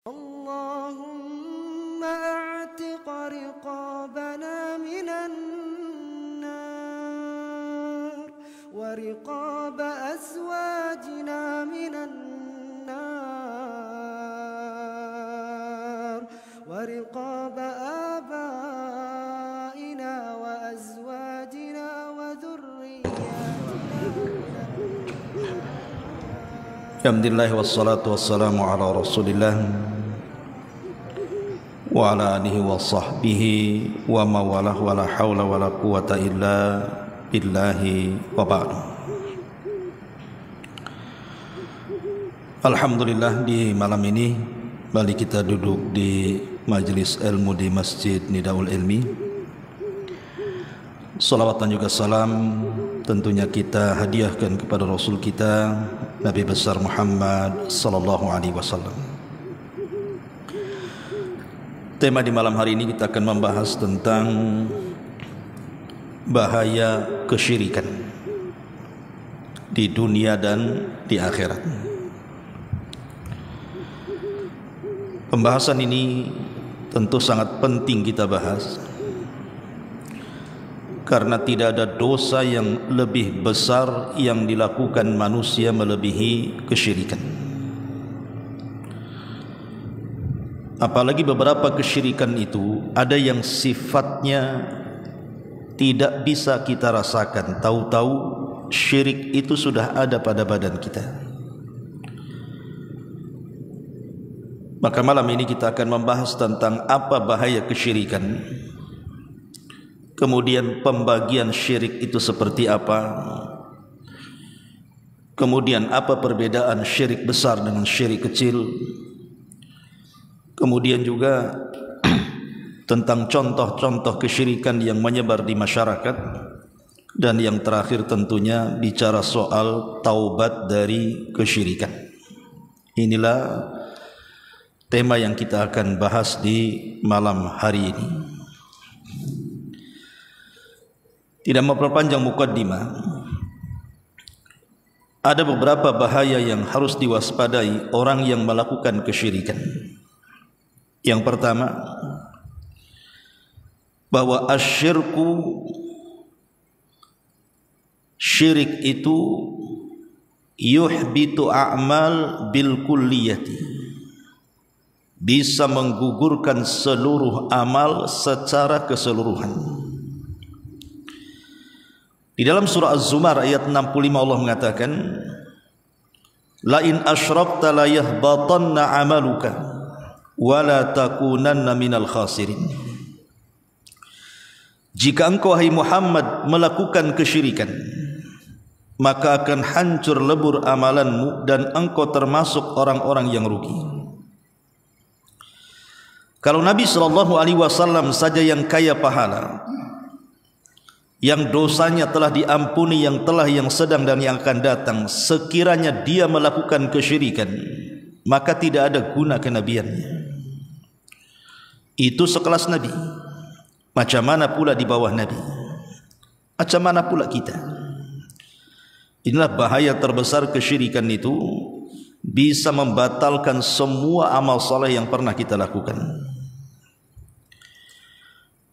اللهم أعتق رقابنا من النار ورقاب أزواجنا من النار ورقاب آبائنا وأزواجنا وذرياتنا. Alhamdulillah wassalatu wassalamu ala rasulillah wa ala alihi wa sahbihi wa mawalah wa la hawla wa la quwata illa billahi wa ba'du. Alhamdulillah, di malam ini balik kita duduk di majlis ilmu di Masjid Nidaul Ilmi. Salawat dan juga salam tentunya kita hadiahkan kepada Rasul kita Nabi besar Muhammad sallallahu alaihi wasallam. Tema di malam hari ini kita akan membahas tentang bahaya kesyirikan di dunia dan di akhirat. Pembahasan ini tentu sangat penting kita bahas, karena tidak ada dosa yang lebih besar yang dilakukan manusia melebihi kesyirikan. Apalagi beberapa kesyirikan itu ada yang sifatnya tidak bisa kita rasakan. Tahu-tahu syirik itu sudah ada pada badan kita. Maka malam ini kita akan membahas tentang apa bahaya kesyirikan, kemudian pembagian syirik itu seperti apa, kemudian apa perbedaan syirik besar dengan syirik kecil, kemudian juga tentang contoh-contoh kesyirikan yang menyebar di masyarakat, dan yang terakhir tentunya bicara soal taubat dari kesyirikan. Inilah tema yang kita akan bahas di malam hari ini. Tidak memperpanjang mukaddimah, ada beberapa bahaya yang harus diwaspadai orang yang melakukan kesyirikan. Yang pertama, bahwa asyirku, syirik itu yuhbitu a'mal bil kulliyati, bisa menggugurkan seluruh amal secara keseluruhan. Di dalam surah Az-Zumar ayat 65 Allah mengatakan, la in asyrakta la yahbatanna amaluka wa la takunanna minal khasirin. Jika engkau hai Muhammad melakukan kesyirikan, maka akan hancur lebur amalanmu dan engkau termasuk orang-orang yang rugi. Kalau Nabi SAW saja yang kaya pahala, yang dosanya telah diampuni, yang telah, yang sedang dan yang akan datang, sekiranya dia melakukan kesyirikan, maka tidak ada guna kenabiannya. Itu sekelas Nabi. Macam mana pula di bawah Nabi? Macam mana pula kita? Inilah bahaya terbesar kesyirikan itu, bisa membatalkan semua amal saleh yang pernah kita lakukan.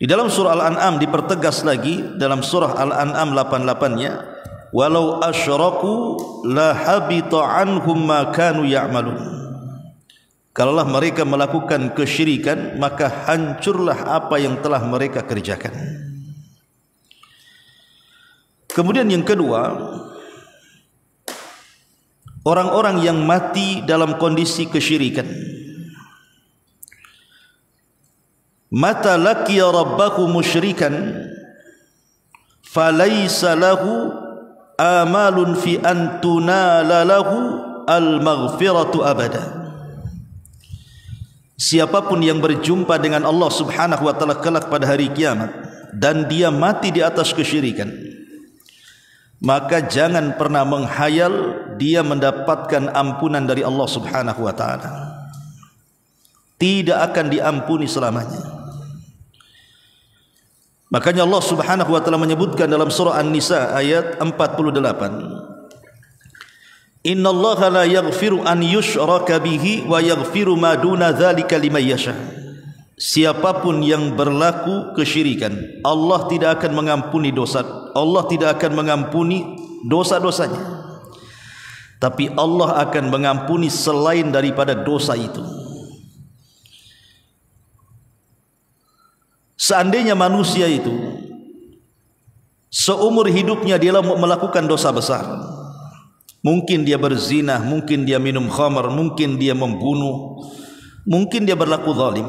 Di dalam surah Al-An'am dipertegas lagi, dalam surah Al-An'am 88-nya, walau asyraku la habita anhum ma kanu ya'malun. Kalaulah mereka melakukan kesyirikan, maka hancurlah apa yang telah mereka kerjakan. Kemudian yang kedua, orang-orang yang mati dalam kondisi kesyirikan. Mata laqiya rabbahu musyrikan falaysa lahu amalun fi an tunala lahu al-maghfiratu abada. Siapapun yang berjumpa dengan Allah Subhanahu wa taala kelak pada hari kiamat dan dia mati di atas kesyirikan, maka jangan pernah menghayal dia mendapatkan ampunan dari Allah Subhanahu wa taala. Tidak akan diampuni selamanya. Makanya Allah Subhanahu wa taala menyebutkan dalam surah An-Nisa ayat 48, Innallaha la yaghfiru an yushraka bihi wa yaghfiru ma duna dzalika liman yasha. Siapapun yang berlaku kesyirikan, Allah tidak akan mengampuni dosa. Allah tidak akan mengampuni dosa-dosanya. Tapi Allah akan mengampuni selain daripada dosa itu. Seandainya manusia itu seumur hidupnya dia melakukan dosa besar, mungkin dia berzina, mungkin dia minum khamar, mungkin dia membunuh, mungkin dia berlaku zalim,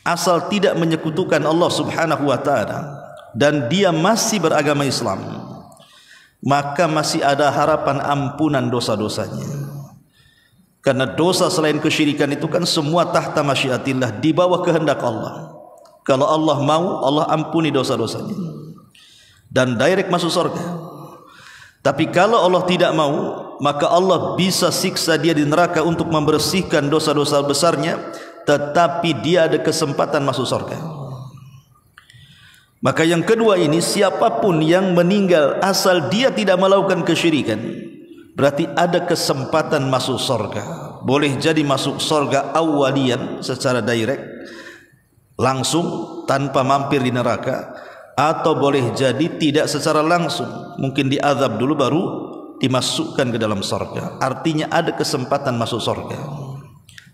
asal tidak menyekutukan Allah Subhanahu wa taala dan dia masih beragama Islam, maka masih ada harapan ampunan dosa-dosanya. Karena dosa selain kesyirikan itu kan semua tahta masyiatillah, di bawah kehendak Allah. Kalau Allah mau, Allah ampuni dosa-dosanya dan direct masuk surga. Tapi kalau Allah tidak mau, maka Allah bisa siksa dia di neraka untuk membersihkan dosa-dosa besarnya, tetapi dia ada kesempatan masuk surga. Maka yang kedua ini, siapapun yang meninggal asal dia tidak melakukan kesyirikan, berarti ada kesempatan masuk surga. Boleh jadi masuk surga awalian secara direct, langsung tanpa mampir di neraka, atau boleh jadi tidak secara langsung, mungkin diazab dulu baru dimasukkan ke dalam surga. Artinya ada kesempatan masuk surga.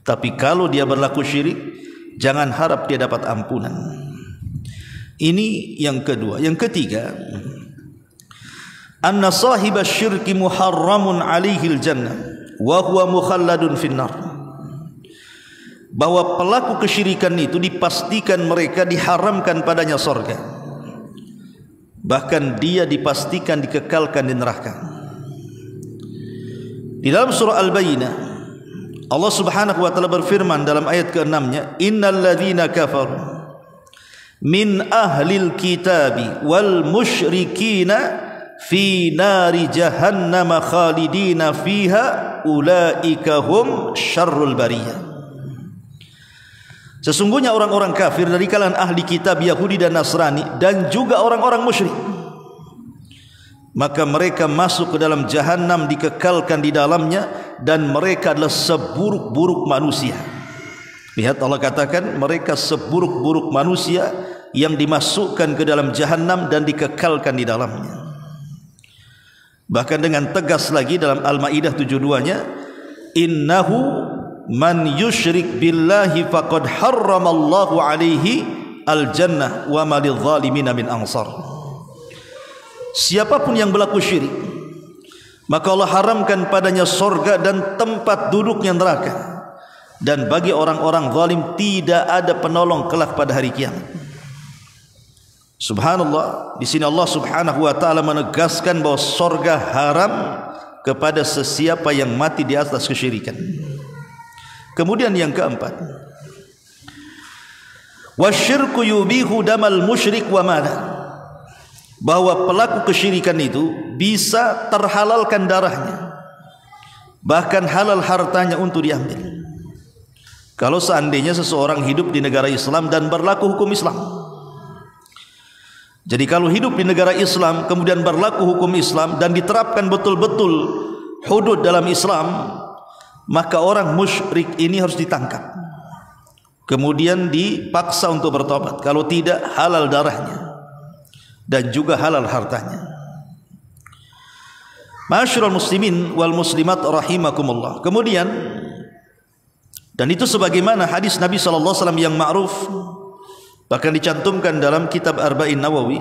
Tapi kalau dia berlaku syirik, jangan harap dia dapat ampunan. Ini yang kedua. Yang ketiga, anna sahibas syirki muharramun alaihil jannah wa huwa mukhalladun finnar. Bahwa pelaku kesyirikan itu dipastikan mereka diharamkan padanya surga, bahkan dia dipastikan dikekalkan di neraka. Di dalam surah Al-Bayyinah, Allah Subhanahu wa taala berfirman dalam ayat ke-6-nya, innal ladzina kafaru min ahlil kitabi wal musyrikina fi nari jahannam khalidina fiha ulaika hum syarrul bariyah. Sesungguhnya orang-orang kafir dari kalangan ahli kitab Yahudi dan Nasrani dan juga orang-orang musyrik, maka mereka masuk ke dalam jahannam, dikekalkan di dalamnya, dan mereka adalah seburuk-buruk manusia. Lihat, Allah katakan mereka seburuk-buruk manusia yang dimasukkan ke dalam jahannam dan dikekalkan di dalamnya. Bahkan dengan tegas lagi dalam Al-Maidah 72-nya, innahu man yusyrik billahi faqad harramallahu alaihi al-jannah wa ma lidh-dhalimina min ansar. Siapapun yang berlaku syirik, maka Allah haramkan padanya surga dan tempat duduknya neraka, dan bagi orang-orang zalim tidak ada penolong kelak pada hari kiamat. Subhanallah, di sini Allah Subhanahu wa taala menegaskan bahwa surga haram kepada sesiapa yang mati di atas kesyirikan. Kemudian yang keempat, wasyirku yubihu damal musyrik wa mala. Bahwa pelaku kesyirikan itu bisa terhalalkan darahnya, bahkan halal hartanya untuk diambil. Kalau seandainya seseorang hidup di negara Islam dan berlaku hukum Islam. Jadi kalau hidup di negara Islam kemudian berlaku hukum Islam dan diterapkan betul-betul hudud dalam Islam, maka orang musyrik ini harus ditangkap, kemudian dipaksa untuk bertobat. Kalau tidak, halal darahnya dan juga halal hartanya. Ma'asyiral muslimin wal muslimat rahimakumullah. Kemudian, dan itu sebagaimana hadis Nabi sallallahu alaihi wasallam yang ma'ruf, bahkan dicantumkan dalam kitab Arba'in Nawawi,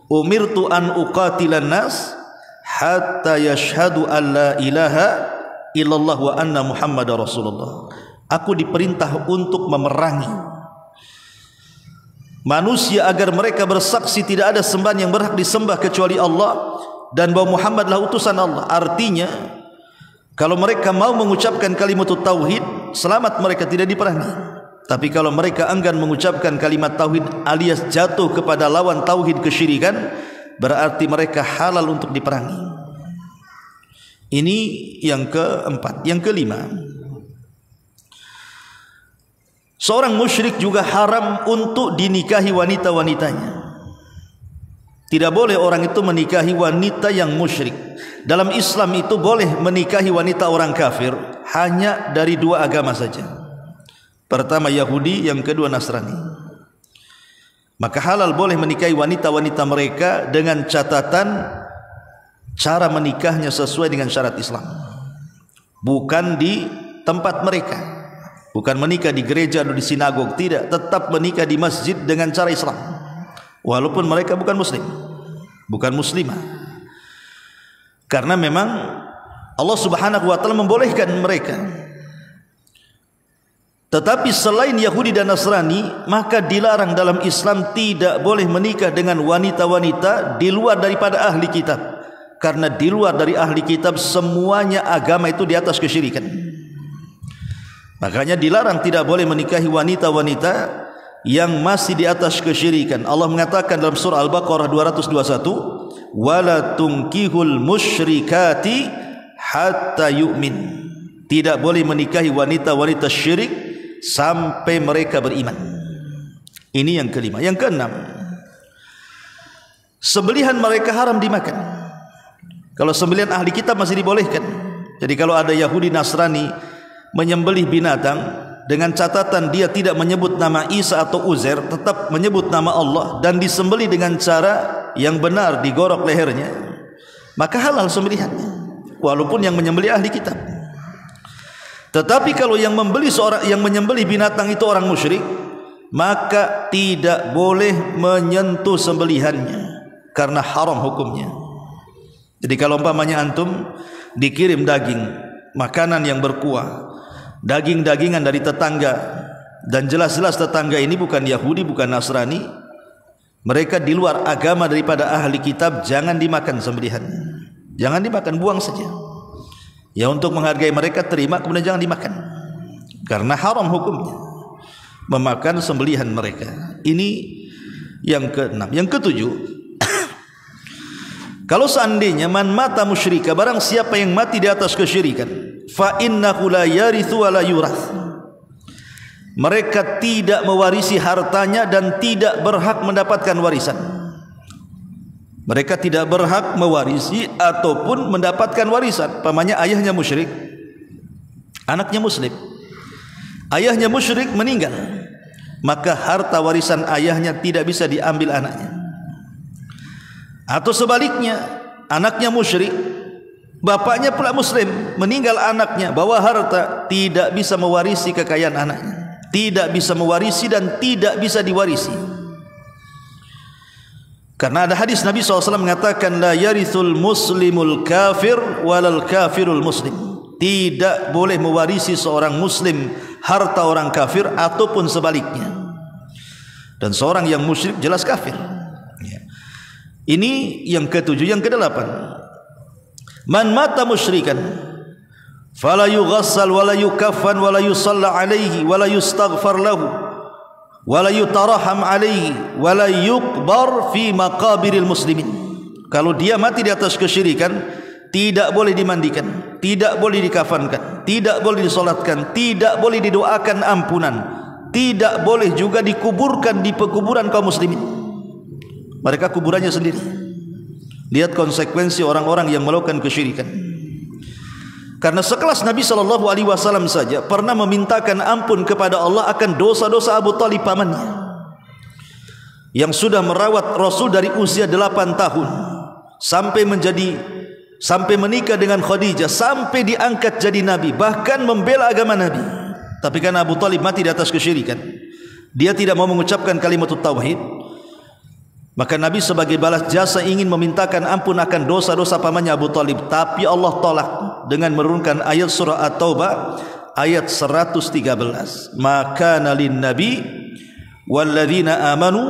umirtu an uqatilan nas hatta yashhadu an la ilaha illallah wa anna Muhammadar Rasulullah. Aku diperintah untuk memerangi manusia agar mereka bersaksi tidak ada sembahan yang berhak disembah kecuali Allah dan bahwa Muhammadlah utusan Allah. Artinya, kalau mereka mau mengucapkan kalimat tauhid, selamat, mereka tidak diperangi. Tapi kalau mereka enggan mengucapkan kalimat tauhid alias jatuh kepada lawan tauhid kesyirikan, berarti mereka halal untuk diperangi. Ini yang keempat. Yang kelima, seorang musyrik juga haram untuk dinikahi wanita-wanitanya. Tidak boleh orang itu menikahi wanita yang musyrik. Dalam Islam itu boleh menikahi wanita orang kafir hanya dari dua agama saja. Pertama Yahudi, yang kedua Nasrani. Maka halal boleh menikahi wanita-wanita mereka dengan catatan cara menikahnya sesuai dengan syarat Islam. Bukan di tempat mereka, bukan menikah di gereja atau di sinagog, tidak, tetap menikah di masjid dengan cara Islam. Walaupun mereka bukan muslim, bukan muslimah. Karena memang Allah Subhanahu wa taala membolehkan mereka. Tetapi selain Yahudi dan Nasrani, maka dilarang dalam Islam tidak boleh menikah dengan wanita-wanita di luar daripada ahli kitab. Karena di luar dari ahli kitab semuanya agama itu di atas kesyirikan. Makanya dilarang tidak boleh menikahi wanita-wanita yang masih di atas kesyirikan. Allah mengatakan dalam surah Al-Baqarah 221, wala tunkihul musyrikati hatta yu'min. Tidak boleh menikahi wanita-wanita syirik sampai mereka beriman. Ini yang kelima. Yang keenam, sembelihan mereka haram dimakan. Kalau sembelihan ahli kitab masih dibolehkan. Jadi kalau ada Yahudi Nasrani menyembelih binatang dengan catatan dia tidak menyebut nama Isa atau Uzair, tetap menyebut nama Allah dan disembelih dengan cara yang benar, digorok lehernya, maka halal sembelihannya walaupun yang menyembelih ahli kitab. Tetapi kalau yang menyembelih binatang itu orang musyrik, maka tidak boleh menyentuh sembelihannya karena haram hukumnya. Jadi kalau umpamanya antum dikirim daging, makanan yang berkuah, daging-dagingan dari tetangga, dan jelas-jelas tetangga ini bukan Yahudi, bukan Nasrani, mereka di luar agama daripada ahli kitab, jangan dimakan sembelihan, jangan dimakan, buang saja. Ya, untuk menghargai mereka terima, kemudian jangan dimakan karena haram hukumnya memakan sembelihan mereka. Ini yang keenam. Yang ketujuh, kalau seandainya man mata musyrika, barang siapa yang mati di atas kesyirikan, fa innahu la yarithu wa la yurath, mereka tidak mewarisi hartanya dan tidak berhak mendapatkan warisan. Mereka tidak berhak mewarisi ataupun mendapatkan warisan. Pamannya ayahnya musyrik, anaknya muslim. Ayahnya musyrik meninggal, maka harta warisan ayahnya tidak bisa diambil anaknya. Atau sebaliknya, anaknya musyrik, bapaknya pula muslim, meninggal anaknya, bawa harta, tidak bisa mewarisi kekayaan anaknya, tidak bisa mewarisi dan tidak bisa diwarisi. Karena ada hadis Nabi SAW mengatakan, la yarithul muslimul kafir walal kafirul muslim. Tidak boleh mewarisi seorang muslim harta orang kafir ataupun sebaliknya. Dan seorang yang musyrik jelas kafir. Ini yang ketujuh. Yang kedelapan, man mata musyrikan fala yughassal wala yukaffan wala yusalla alaihi wala yustaghfar lahu wala yutaraham alaihi wala yuqbar fi maqabiril muslimin. Kalau dia mati di atas kesyirikan, tidak boleh dimandikan, tidak boleh dikafankan, tidak boleh disolatkan, tidak boleh didoakan ampunan, tidak boleh juga dikuburkan di pekuburan kaum muslimin. Mereka kuburannya sendiri. Lihat konsekuensi orang-orang yang melakukan kesyirikan. Karena sekelas Nabi SAW saja pernah memintakan ampun kepada Allah akan dosa-dosa Abu Talib pamannya, yang sudah merawat Rasul dari usia 8 tahun sampai menikah dengan Khadijah, sampai diangkat jadi Nabi, bahkan membela agama Nabi. Tapi karena Abu Talib mati di atas kesyirikan, dia tidak mau mengucapkan kalimat tauhid, maka Nabi sebagai balas jasa ingin memintakan ampun akan dosa-dosa pamannya Abu Talib. Tapi Allah tolak dengan menurunkan ayat surah At-Taubah ayat 113. Maka nalin nabi walladzina amanu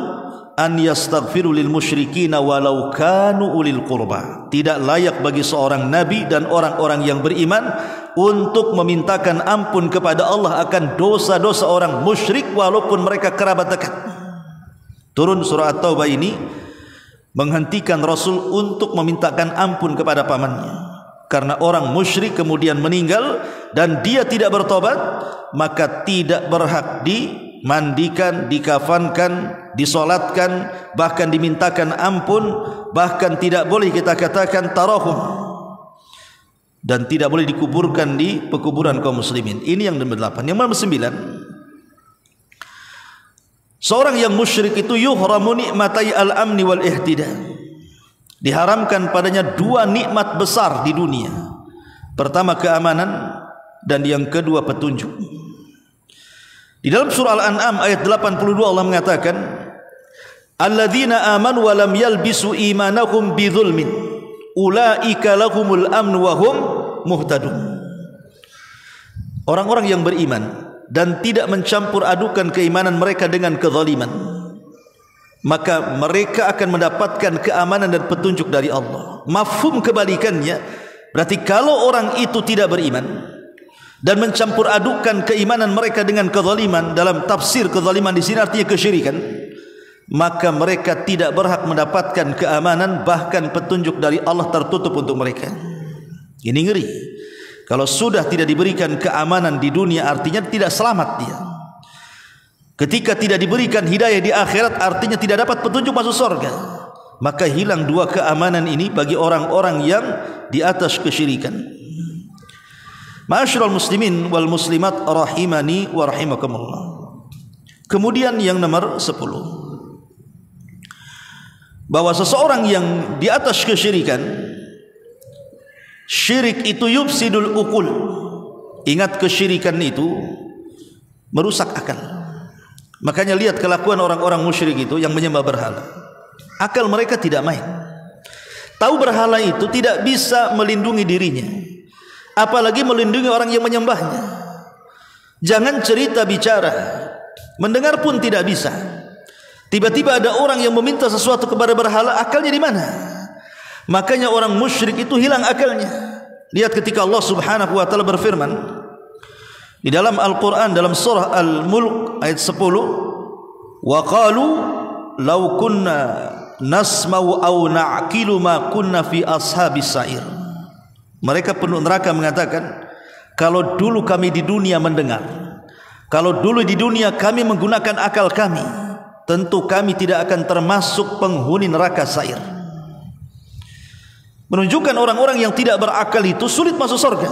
an yastaghfiru lil musyrikin walau kanu ulil qurba. Tidak layak bagi seorang nabi dan orang-orang yang beriman untuk memintakan ampun kepada Allah akan dosa-dosa orang musyrik walaupun mereka kerabat dekat. Turun surah At-Taubah ini menghentikan Rasul untuk memintakan ampun kepada pamannya. Karena orang musyrik kemudian meninggal dan dia tidak bertobat, maka tidak berhak dimandikan, dikafankan, disolatkan, bahkan dimintakan ampun, bahkan tidak boleh kita katakan tarahum, dan tidak boleh dikuburkan di pekuburan kaum muslimin. Ini yang nomor 8. Yang nomor 9, seorang yang musyrik itu yuhramu nikmatai al-amni wal ihtida, diharamkan padanya 2 nikmat besar di dunia. Pertama keamanan, dan yang kedua petunjuk. Di dalam surah Al-An'am ayat 82 Allah mengatakan, alladzina amanu wa lam yalbisu imanahum bidzulmin ulaika lahumul amnu wa hum muhtadun. Orang-orang yang beriman dan tidak mencampur adukan keimanan mereka dengan kezaliman, maka mereka akan mendapatkan keamanan dan petunjuk dari Allah. Mafhum kebalikannya, berarti kalau orang itu tidak beriman dan mencampur adukan keimanan mereka dengan kezaliman, dalam tafsir kezaliman di sini artinya kesyirikan, maka mereka tidak berhak mendapatkan keamanan, bahkan petunjuk dari Allah tertutup untuk mereka. Ini ngeri. Kalau sudah tidak diberikan keamanan di dunia, artinya tidak selamat dia. Ketika tidak diberikan hidayah di akhirat, artinya tidak dapat petunjuk masuk surga. Maka hilang 2 keamanan ini bagi orang-orang yang di atas kesyirikan. Ma'asyiral muslimin wal muslimat rahimani wa rahimakumullah. Kemudian yang nomor 10, bahwa seseorang yang di atas kesyirikan, syirik itu yufsidul uqul. Ingat, kesyirikan itu merusak akal. Makanya lihat kelakuan orang-orang musyrik itu yang menyembah berhala. Akal mereka tidak main. Tahu berhala itu tidak bisa melindungi dirinya, apalagi melindungi orang yang menyembahnya. Jangan cerita bicara, mendengar pun tidak bisa. Tiba-tiba ada orang yang meminta sesuatu kepada berhala, akalnya di mana? Makanya orang musyrik itu hilang akalnya. Lihat ketika Allah Subhanahu wa taala berfirman di dalam Al-Qur'an, dalam surah Al-Mulk ayat 10, wa qalu law kunna nasma'u aw na'qilu ma kunna fi ashabis sa'ir. Mereka penduduk neraka mengatakan, kalau dulu kami di dunia mendengar, kalau dulu di dunia kami menggunakan akal kami, tentu kami tidak akan termasuk penghuni neraka sa'ir. Menunjukkan orang-orang yang tidak berakal itu sulit masuk surga.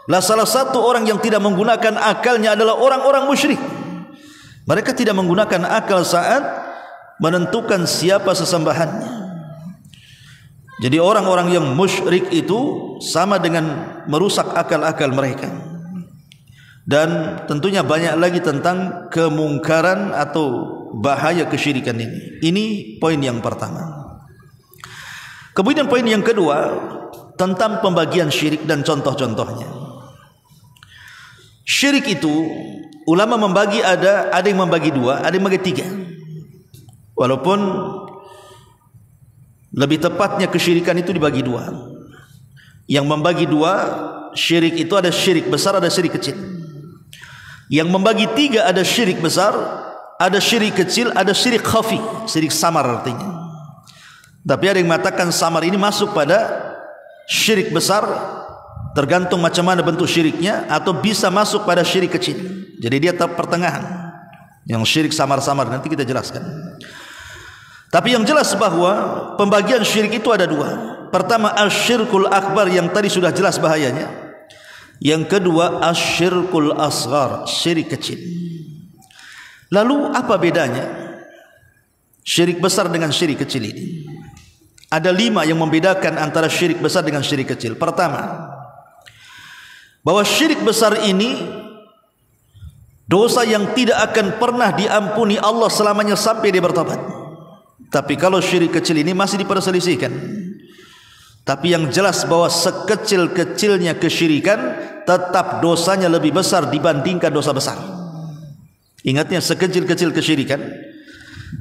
Lah salah satu orang yang tidak menggunakan akalnya adalah orang-orang musyrik. Mereka tidak menggunakan akal saat menentukan siapa sesembahannya. Jadi orang-orang yang musyrik itu sama dengan merusak akal-akal mereka. Dan tentunya banyak lagi tentang kemungkaran atau bahaya kesyirikan ini. Ini poin yang pertama. Kemudian poin yang kedua, tentang pembagian syirik dan contoh-contohnya. Syirik itu ulama membagi, ada yang membagi 2, ada yang membagi 3. Walaupun lebih tepatnya kesyirikan itu dibagi 2. Yang membagi 2 syirik itu ada syirik besar, ada syirik kecil. Yang membagi 3 ada syirik besar, ada syirik kecil, ada syirik khafi, syirik samar artinya. Tapi ada yang mengatakan samar ini masuk pada syirik besar, tergantung macam mana bentuk syiriknya, atau bisa masuk pada syirik kecil. Jadi dia pertengahan. Yang syirik samar-samar nanti kita jelaskan. Tapi yang jelas bahwa pembagian syirik itu ada 2. Pertama asyirkul akbar yang tadi sudah jelas bahayanya. Yang kedua asyirkul asghar, syirik kecil. Lalu apa bedanya syirik besar dengan syirik kecil ini? Ada 5 yang membedakan antara syirik besar dengan syirik kecil. Pertama, bahwa syirik besar ini dosa yang tidak akan pernah diampuni Allah selamanya sampai dia bertobat. Tapi kalau syirik kecil ini masih diperselisihkan. Tapi yang jelas bahwa sekecil-kecilnya kesyirikan, tetap dosanya lebih besar dibandingkan dosa besar. Ingatnya, sekecil-kecil kesyirikan,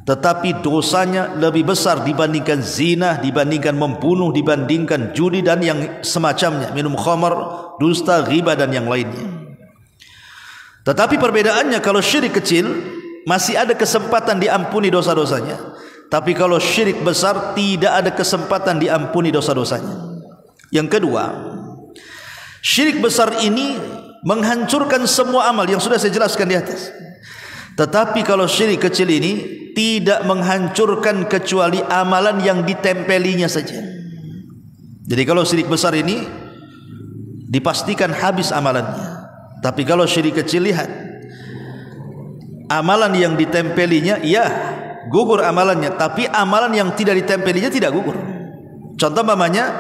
tetapi dosanya lebih besar dibandingkan zina, dibandingkan membunuh, dibandingkan judi dan yang semacamnya, minum khamar, dusta, ghibah dan yang lainnya. Tetapi perbedaannya, kalau syirik kecil masih ada kesempatan diampuni dosa-dosanya, tapi kalau syirik besar tidak ada kesempatan diampuni dosa-dosanya. Yang kedua, syirik besar ini menghancurkan semua amal yang sudah saya jelaskan di atas. Tetapi kalau syirik kecil ini tidak menghancurkan kecuali amalan yang ditempelinya saja. Jadi kalau syirik besar ini dipastikan habis amalannya. Tapi kalau syirik kecil, lihat, amalan yang ditempelinya ya gugur amalannya, tapi amalan yang tidak ditempelinya tidak gugur. Contoh umpamanya,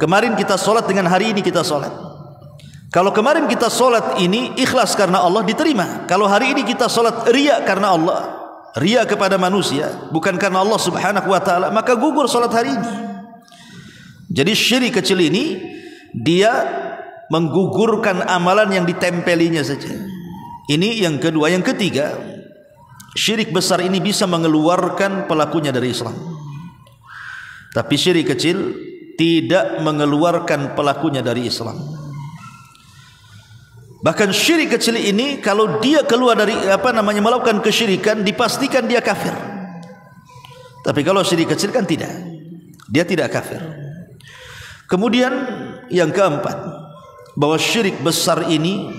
kemarin kita sholat dengan hari ini kita sholat. Kalau kemarin kita sholat ini ikhlas karena Allah, diterima. Kalau hari ini kita sholat riya karena Allah, riya kepada manusia, bukan karena Allah subhanahu wa ta'ala, maka gugur sholat hari ini. Jadi syirik kecil ini dia menggugurkan amalan yang ditempelinya saja. Ini yang kedua. Yang ketiga, syirik besar ini bisa mengeluarkan pelakunya dari Islam. Tapi syirik kecil tidak mengeluarkan pelakunya dari Islam. Bahkan syirik kecil ini kalau dia keluar dari melakukan kesyirikan, dipastikan dia kafir. Tapi kalau syirik kecil kan tidak, dia tidak kafir. Kemudian yang keempat, bahwa syirik besar ini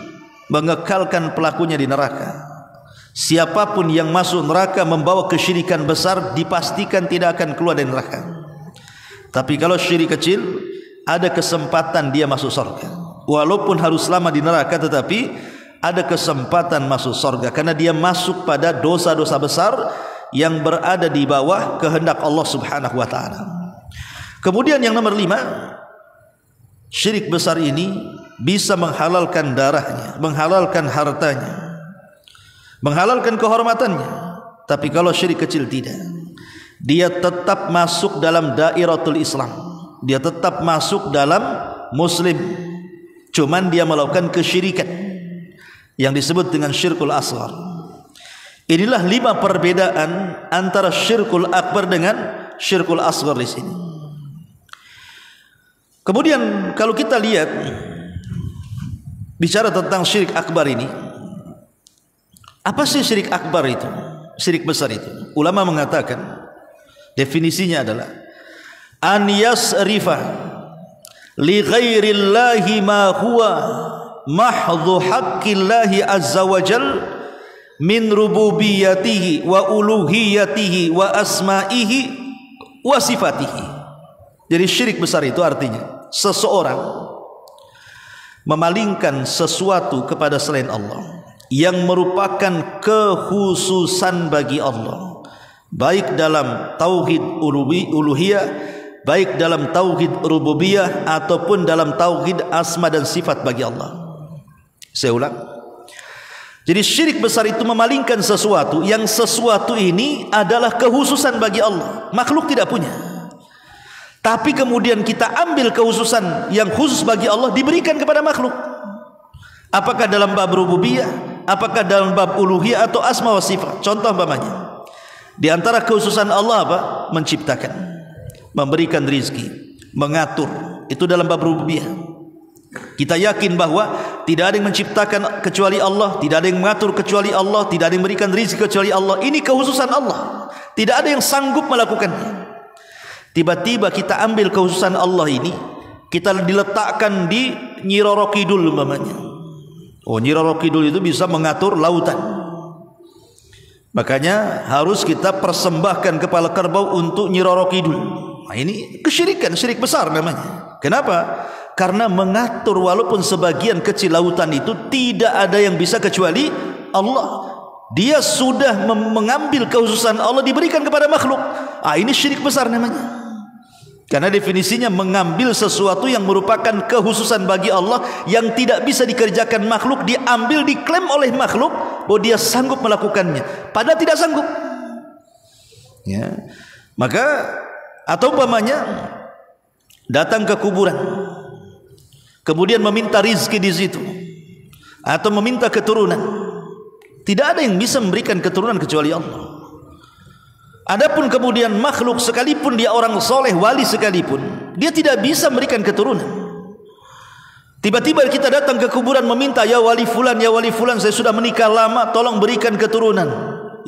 mengekalkan pelakunya di neraka. Siapapun yang masuk neraka membawa kesyirikan besar, dipastikan tidak akan keluar dari neraka. Tapi kalau syirik kecil, ada kesempatan dia masuk surga. Walaupun harus lama di neraka, tetapi ada kesempatan masuk surga, karena dia masuk pada dosa-dosa besar yang berada di bawah kehendak Allah subhanahu wa ta'ala. Kemudian yang nomor 5, syirik besar ini bisa menghalalkan darahnya, menghalalkan hartanya, menghalalkan kehormatannya. Tapi kalau syirik kecil tidak, dia tetap masuk dalam dairatul Islam, dia tetap masuk dalam Muslim, cuman dia melakukan kesyirikan yang disebut dengan syirkul asghar. Inilah 5 perbedaan antara syirkul akbar dengan syirkul asghar di sini. Kemudian kalau kita lihat bicara tentang syirik akbar ini, apa sih syirik akbar itu? Syirik besar itu, ulama mengatakan definisinya adalah an yasrifa li ghairillahi ma huwa mahdhu haqqillahi azza wa jal min rububiyyatihi wa uluhiyyatihi wa asma'ihi wa sifatihi. Jadi syirik besar itu artinya seseorang memalingkan sesuatu kepada selain Allah yang merupakan kekhususan bagi Allah, baik dalam tauhid uluhiyah, baik dalam tauhid rububiyah, ataupun dalam tauhid asma dan sifat bagi Allah. Saya ulang. Jadi syirik besar itu memalingkan sesuatu yang sesuatu ini adalah kekhususan bagi Allah, makhluk tidak punya. Tapi kemudian kita ambil kekhususan yang khusus bagi Allah diberikan kepada makhluk. Apakah dalam bab rububiyah, apakah dalam bab uluhiyah atau asma wa sifat. Contoh umpamanya, di antara kekhususan Allah apa? Menciptakan, memberikan rizki, mengatur. Itu dalam bab rububiyah. Kita yakin bahwa tidak ada yang menciptakan kecuali Allah, tidak ada yang mengatur kecuali Allah, tidak ada yang memberikan rizki kecuali Allah. Ini kekhususan Allah, tidak ada yang sanggup melakukannya. Tiba-tiba kita ambil kekhususan Allah ini, kita diletakkan di Nyi Roro Kidul umpamanya. Oh, Nyi Roro Kidul itu bisa mengatur lautan, makanya harus kita persembahkan kepala kerbau untuk Nyi Roro Kidul. Nah, ini kesyirikan, syirik besar namanya. Kenapa? Karena mengatur walaupun sebagian kecil lautan itu tidak ada yang bisa kecuali Allah. Dia sudah mengambil kekhususan Allah diberikan kepada makhluk. Ah, ini syirik besar namanya. Karena definisinya mengambil sesuatu yang merupakan kekhususan bagi Allah yang tidak bisa dikerjakan makhluk, diambil, diklaim oleh makhluk bahwa dia sanggup melakukannya, padahal tidak sanggup. Ya. Maka atau umpamanya datang ke kuburan, kemudian meminta rizki di situ, atau meminta keturunan. Tidak ada yang bisa memberikan keturunan kecuali Allah. Adapun kemudian makhluk sekalipun dia orang soleh, wali sekalipun, dia tidak bisa memberikan keturunan. Tiba-tiba kita datang ke kuburan meminta, ya wali fulan, saya sudah menikah lama, tolong berikan keturunan.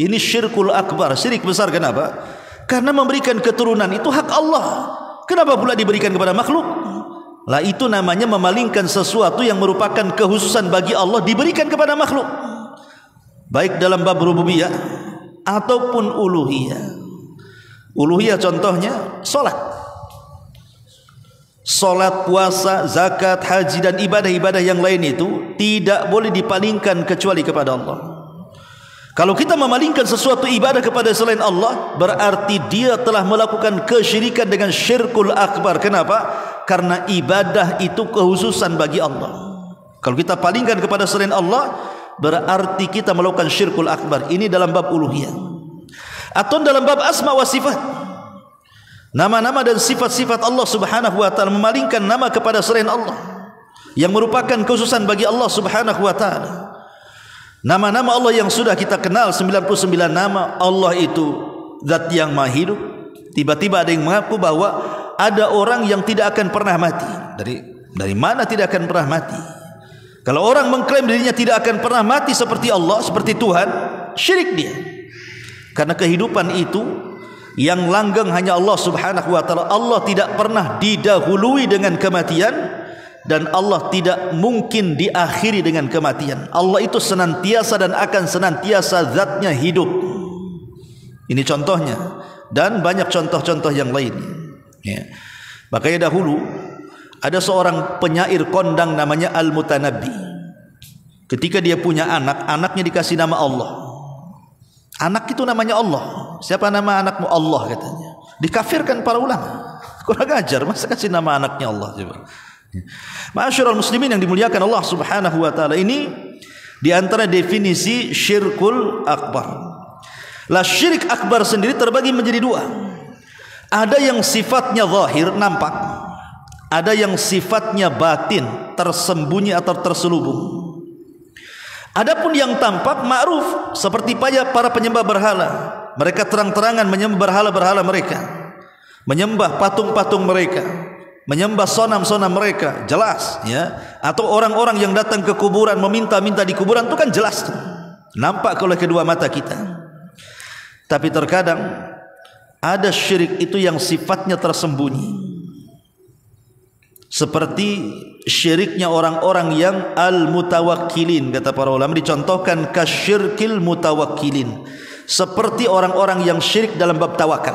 Ini syirkul akbar, syirik besar. Kenapa? Karena memberikan keturunan itu hak Allah. Kenapa pula diberikan kepada makhluk? Lah, itu namanya memalingkan sesuatu yang merupakan kekhususan bagi Allah diberikan kepada makhluk. baik dalam bab rububiyah ataupun uluhiyah. Uluhiyah contohnya Salat, puasa, zakat, haji dan ibadah-ibadah yang lain itu tidak boleh dipalingkan kecuali kepada Allah. Kalau kita memalingkan sesuatu ibadah kepada selain Allah, berarti dia telah melakukan kesyirikan dengan syirkul akbar. Kenapa? Karena ibadah itu kekhususan bagi Allah. Kalau kita palingkan kepada selain Allah, berarti kita melakukan syirkul akbar. Ini dalam bab uluhiyah. Atau dalam bab asma wa sifat, nama-nama dan sifat-sifat Allah subhanahu wa ta'ala, memalingkan nama kepada selain Allah yang merupakan kekhususan bagi Allah subhanahu wa ta'ala. Nama-nama Allah yang sudah kita kenal 99 nama. Allah itu zat yang maha hidup. Tiba-tiba ada yang mengaku bahwa ada orang yang tidak akan pernah mati. Dari mana tidak akan pernah mati? Kalau orang mengklaim dirinya tidak akan pernah mati seperti Allah, seperti Tuhan, syirik dia. Karena kehidupan itu yang langgeng hanya Allah subhanahu wa ta'ala. Allah tidak pernah didahului dengan kematian, dan Allah tidak mungkin diakhiri dengan kematian. Allah itu senantiasa dan akan senantiasa zatnya hidup. Ini contohnya, dan banyak contoh-contoh yang lain ya. Makanya dahulu ada seorang penyair kondang namanya Al-Mutanabbi. Ketika dia punya anak, anaknya dikasih nama Allah. Anak itu namanya Allah. Siapa nama anakmu? Allah katanya. Dikafirkan para ulama. Kurang ajar, masa kasih nama anaknya Allah coba. Ma'asyiral muslimin yang dimuliakan Allah subhanahu wa ta'ala, ini diantara definisi syirkul akbar. Lah syirik akbar sendiri terbagi menjadi dua. Ada yang sifatnya zahir, nampak. Ada yang sifatnya batin, tersembunyi atau terselubung. Adapun yang tampak ma'ruf, seperti para penyembah berhala. Mereka terang-terangan menyembah berhala-berhala mereka, menyembah patung-patung mereka, menyembah sonam-sonam mereka, jelas ya. Atau orang-orang yang datang ke kuburan meminta-minta di kuburan, itu kan jelas tuh, nampak oleh kedua mata kita. Tapi terkadang ada syirik itu yang sifatnya tersembunyi, seperti syiriknya orang-orang yang al-mutawakkilin, kata para ulama, dicontohkan kasyirkil mutawakkilin, seperti orang-orang yang syirik dalam bab tawakal.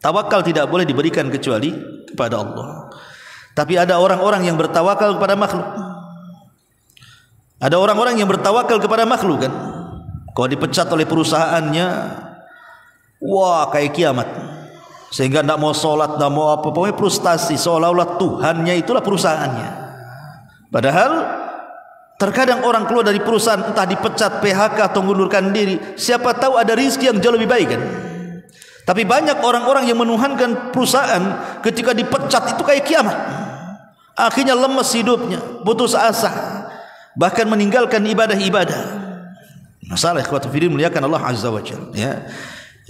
Tawakal tidak boleh diberikan kecuali kepada Allah. Tapi ada orang-orang yang bertawakal kepada makhluk. Ada orang-orang yang bertawakal kepada makhluk kan. Kalau dipecat oleh perusahaannya, wah kayak kiamat. Sehingga tidak mau sholat, tidak mau apa, pokoknya frustasi, seolah-olah Tuhannya itulah perusahaannya. Padahal terkadang orang keluar dari perusahaan, entah dipecat, PHK atau mengundurkan diri, siapa tahu ada rezeki yang jauh lebih baik kan. Tapi banyak orang-orang yang menuhankan perusahaan, ketika dipecat itu kayak kiamat. Akhirnya lemes hidupnya, putus asa, bahkan meninggalkan ibadah-ibadah. Masalah ikhwatu fillah muliakan Allah azza wajalla ya.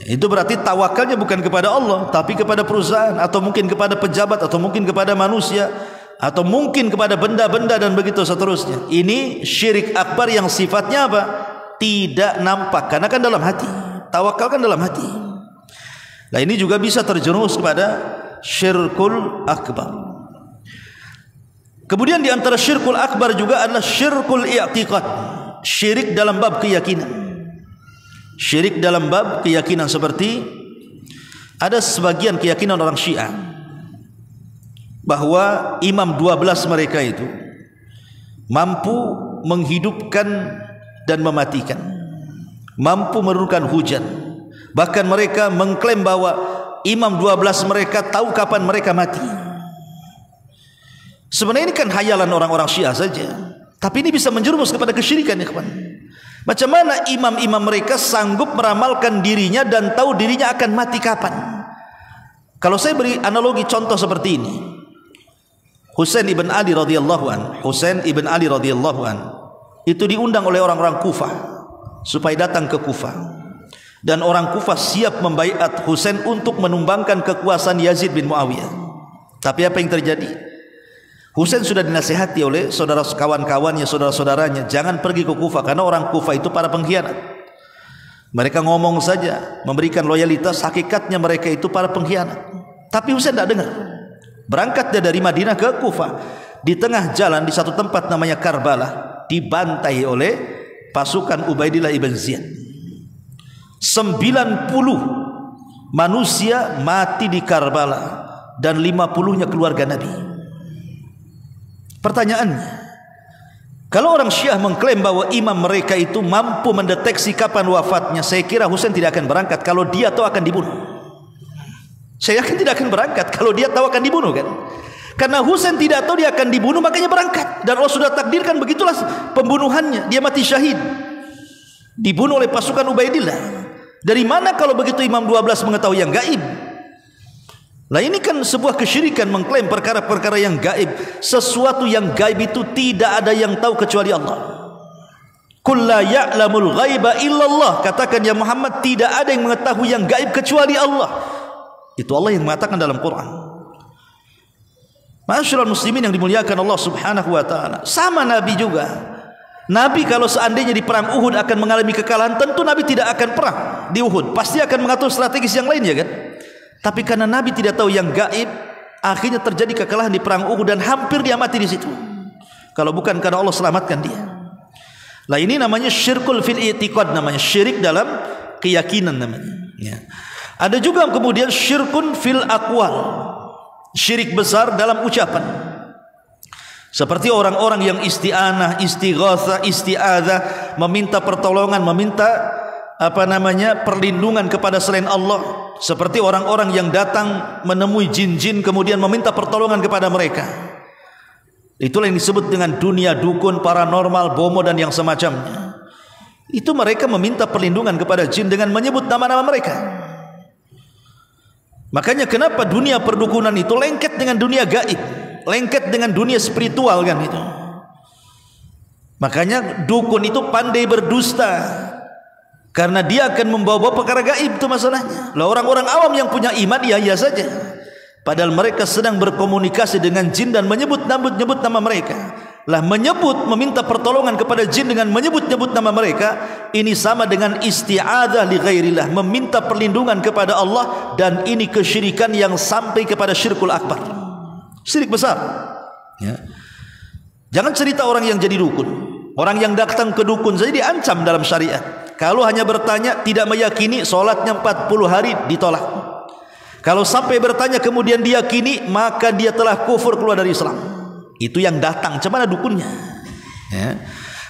Itu berarti tawakalnya bukan kepada Allah, tapi kepada perusahaan, atau mungkin kepada pejabat, atau mungkin kepada manusia, atau mungkin kepada benda-benda dan begitu seterusnya. Ini syirik akbar yang sifatnya apa? Tidak nampak, karena kan dalam hati. Tawakal kan dalam hati. Nah ini juga bisa terjerumus kepada syirkul akbar. Kemudian di antara syirkul akbar juga adalah syirkul i'tiqad, syirik dalam bab keyakinan. Syirik dalam bab keyakinan, seperti ada sebagian keyakinan orang Syiah bahwa imam 12 mereka itu mampu menghidupkan dan mematikan, mampu menurunkan hujan. Bahkan mereka mengklaim bahwa imam 12 mereka tahu kapan mereka mati. Sebenarnya ini kan hayalan orang-orang Syiah saja, tapi ini bisa menjerumus kepada kesyirikan ya kawan. Macam mana imam-imam mereka sanggup meramalkan dirinya dan tahu dirinya akan mati kapan? Kalau saya beri analogi contoh seperti ini, Husain ibn Ali radhiyallahu an, Husain ibn Ali radhiyallahu an itu diundang oleh orang-orang Kufah supaya datang ke Kufah, dan orang Kufah siap membaiat Husain untuk menumbangkan kekuasaan Yazid bin Muawiyah. Tapi apa yang terjadi? Husain sudah dinasihati oleh saudara kawan-kawannya, saudara-saudaranya, jangan pergi ke Kufah, karena orang Kufah itu para pengkhianat. Mereka ngomong saja, memberikan loyalitas, hakikatnya mereka itu para pengkhianat. Tapi Husain tidak dengar. Berangkat dia dari Madinah ke Kufah. Di tengah jalan di satu tempat namanya Karbala, dibantai oleh pasukan Ubaidillah ibn Ziyad. 90 manusia mati di Karbala dan 50-nya keluarga Nabi. Pertanyaannya, kalau orang Syiah mengklaim bahwa imam mereka itu mampu mendeteksi kapan wafatnya, saya kira Husain tidak akan berangkat kalau dia tahu akan dibunuh. Saya yakin tidak akan berangkat kalau dia tahu akan dibunuh, kan? Karena Husain tidak tahu dia akan dibunuh, makanya berangkat. Dan Allah sudah takdirkan begitulah pembunuhannya. Dia mati syahid, dibunuh oleh pasukan Ubaidillah. Dari mana kalau begitu Imam 12 mengetahui yang gaib? Lah ini kan sebuah kesyirikan mengklaim perkara-perkara yang gaib. Sesuatu yang gaib itu tidak ada yang tahu kecuali Allah. Qul la ya'lamul ghaiba illallah. Katakan ya Muhammad, tidak ada yang mengetahui yang gaib kecuali Allah. Itu Allah yang mengatakan dalam Quran. Ma'asyiral muslimin yang dimuliakan Allah Subhanahu wa taala. Sama Nabi juga. Nabi kalau seandainya di perang Uhud akan mengalami kekalahan, tentu Nabi tidak akan perang di Uhud. Pasti akan mengatur strategis yang lain, ya kan? Tapi karena Nabi tidak tahu yang gaib, akhirnya terjadi kekalahan di perang Uhud dan hampir dia mati di situ. Kalau bukan karena Allah selamatkan dia. Lah ini namanya syirkul fil i'tiqad, namanya syirik dalam keyakinan namanya. Ya. Ada juga kemudian syirkun fil aqwal, syirik besar dalam ucapan. Seperti orang-orang yang isti'anah, istighatsah, isti'adzah, meminta pertolongan, meminta perlindungan kepada selain Allah. Seperti orang-orang yang datang menemui jin-jin kemudian meminta pertolongan kepada mereka. Itulah yang disebut dengan dunia dukun, paranormal, bomo dan yang semacamnya. Itu mereka meminta perlindungan kepada jin dengan menyebut nama-nama mereka. Makanya kenapa dunia perdukunan itu lengket dengan dunia gaib, lengket dengan dunia spiritual, kan itu. Makanya dukun itu pandai berdusta, karena dia akan membawa perkara gaib, itu masalahnya. Lah orang-orang awam yang punya iman ya saja, padahal mereka sedang berkomunikasi dengan jin dan menyebut nama mereka. Lah meminta pertolongan kepada jin dengan menyebut nama mereka, ini sama dengan isti'adzah li ghairillah, meminta perlindungan kepada Allah, dan ini kesyirikan yang sampai kepada syirkul akbar, syirik besar. Ya. Jangan cerita orang yang jadi dukun, orang yang datang ke dukun saja diancam dalam syariat. Kalau hanya bertanya tidak meyakini, solatnya 40 hari ditolak. Kalau sampai bertanya kemudian diyakini, maka dia telah kufur, keluar dari Islam. Itu yang datang, cemana dukunnya. Ya.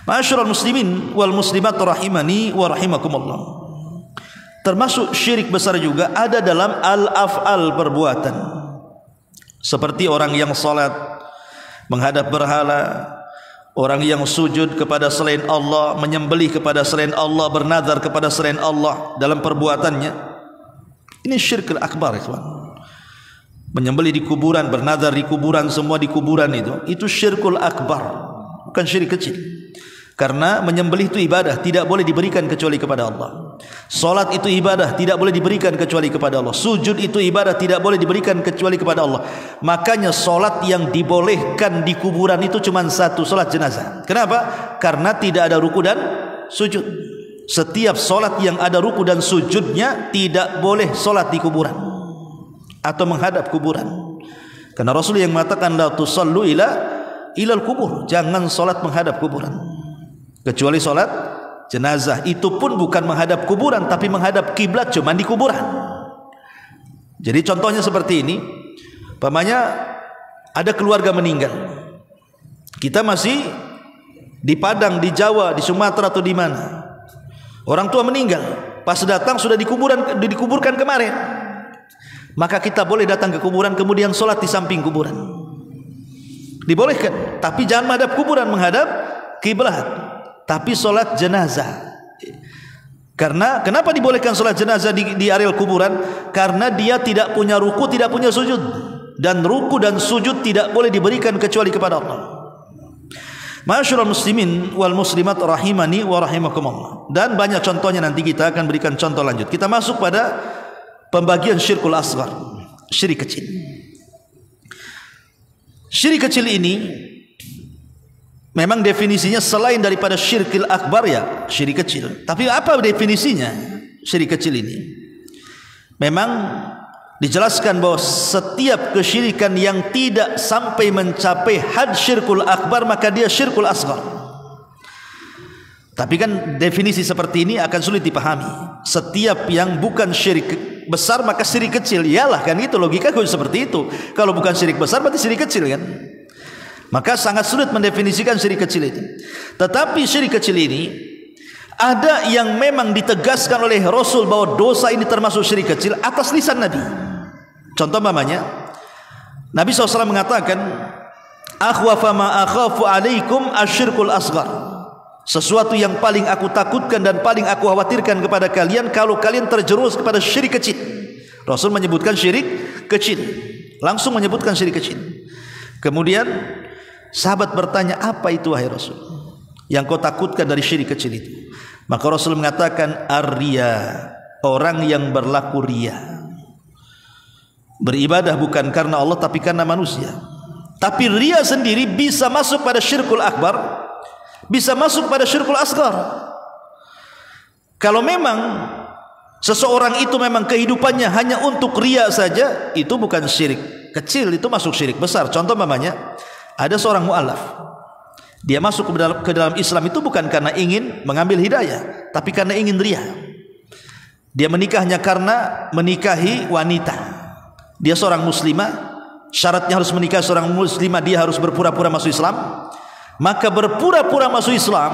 Ma'asyiral muslimin wal muslimat rahimani wa rahimakumullah. Termasuk syirik besar juga ada dalam al-af'al, perbuatan. Seperti orang yang salat menghadap berhala, orang yang sujud kepada selain Allah, menyembelih kepada selain Allah, bernazar kepada selain Allah dalam perbuatannya. Ini syirkul akbar, ikhwan. Menyembelih di kuburan, bernazar di kuburan, semua di kuburan itu syirkul akbar, bukan syirik kecil. Karena menyembelih itu ibadah, tidak boleh diberikan kecuali kepada Allah. Salat itu ibadah, tidak boleh diberikan kecuali kepada Allah. Sujud itu ibadah, tidak boleh diberikan kecuali kepada Allah. Makanya salat yang dibolehkan di kuburan itu cuma satu, salat jenazah. Kenapa? Karena tidak ada ruku dan sujud. Setiap salat yang ada ruku dan sujudnya tidak boleh salat di kuburan atau menghadap kuburan. Karena Rasul yang mengatakan la tusallu ilal kubur, jangan salat menghadap kuburan. Kecuali solat jenazah, itu pun bukan menghadap kuburan tapi menghadap kiblat, cuma di kuburan. Jadi contohnya seperti ini, umpamanya ada keluarga meninggal, kita masih di Padang, di Jawa, di Sumatera atau di mana, orang tua meninggal, pas datang sudah dikuburkan kemarin, maka kita boleh datang ke kuburan kemudian solat di samping kuburan, dibolehkan, tapi jangan menghadap kuburan, menghadap kiblat. Tapi solat jenazah, karena kenapa dibolehkan solat jenazah di areal kuburan? Karena dia tidak punya ruku, tidak punya sujud, dan ruku dan sujud tidak boleh diberikan kecuali kepada Allah. Ma'asyiral muslimin wal muslimat rahimani wa rahimakumullah. Dan banyak contohnya, nanti kita akan berikan contoh lanjut. Kita masuk pada pembagian syirkul asghar, syirik kecil. Syirik kecil ini memang definisinya selain daripada syirkil akbar, ya syirik kecil. Tapi apa definisinya syirik kecil ini? Memang dijelaskan bahwa setiap kesyirikan yang tidak sampai mencapai had syirkul akbar, maka dia syirkul asghar. Tapi kan definisi seperti ini akan sulit dipahami. Setiap yang bukan syirik besar maka syirik kecil. Iyalah kan itu logika seperti itu. Kalau bukan syirik besar berarti syirik kecil kan. Maka sangat sulit mendefinisikan syirik kecil itu. Tetapi syirik kecil ini ada yang memang ditegaskan oleh Rasul bahwa dosa ini termasuk syirik kecil atas lisan Nabi. Contoh mamanya, Nabi SAW mengatakan, akhwafa ma akhafu alaikum asyirkul asghar. Sesuatu yang paling aku takutkan dan paling aku khawatirkan kepada kalian kalau kalian terjerumus kepada syirik kecil. Rasul menyebutkan syirik kecil, langsung menyebutkan syirik kecil. Kemudian sahabat bertanya, apa itu wahai Rasul yang kau takutkan dari syirik kecil itu? Maka Rasul mengatakan, ar-riya, orang yang berlaku riya, beribadah bukan karena Allah tapi karena manusia. Tapi riya sendiri bisa masuk pada syirkul akbar, bisa masuk pada syirkul asghar. Kalau memang seseorang itu memang kehidupannya hanya untuk riya saja, itu bukan syirik kecil, itu masuk syirik besar. Contoh mamanya, ada seorang mu'alaf, dia masuk ke dalam Islam itu bukan karena ingin mengambil hidayah, tapi karena ingin riya. Dia menikahnya karena menikahi wanita. Dia seorang muslimah, syaratnya harus menikah seorang muslimah, dia harus berpura-pura masuk Islam. Maka berpura-pura masuk Islam,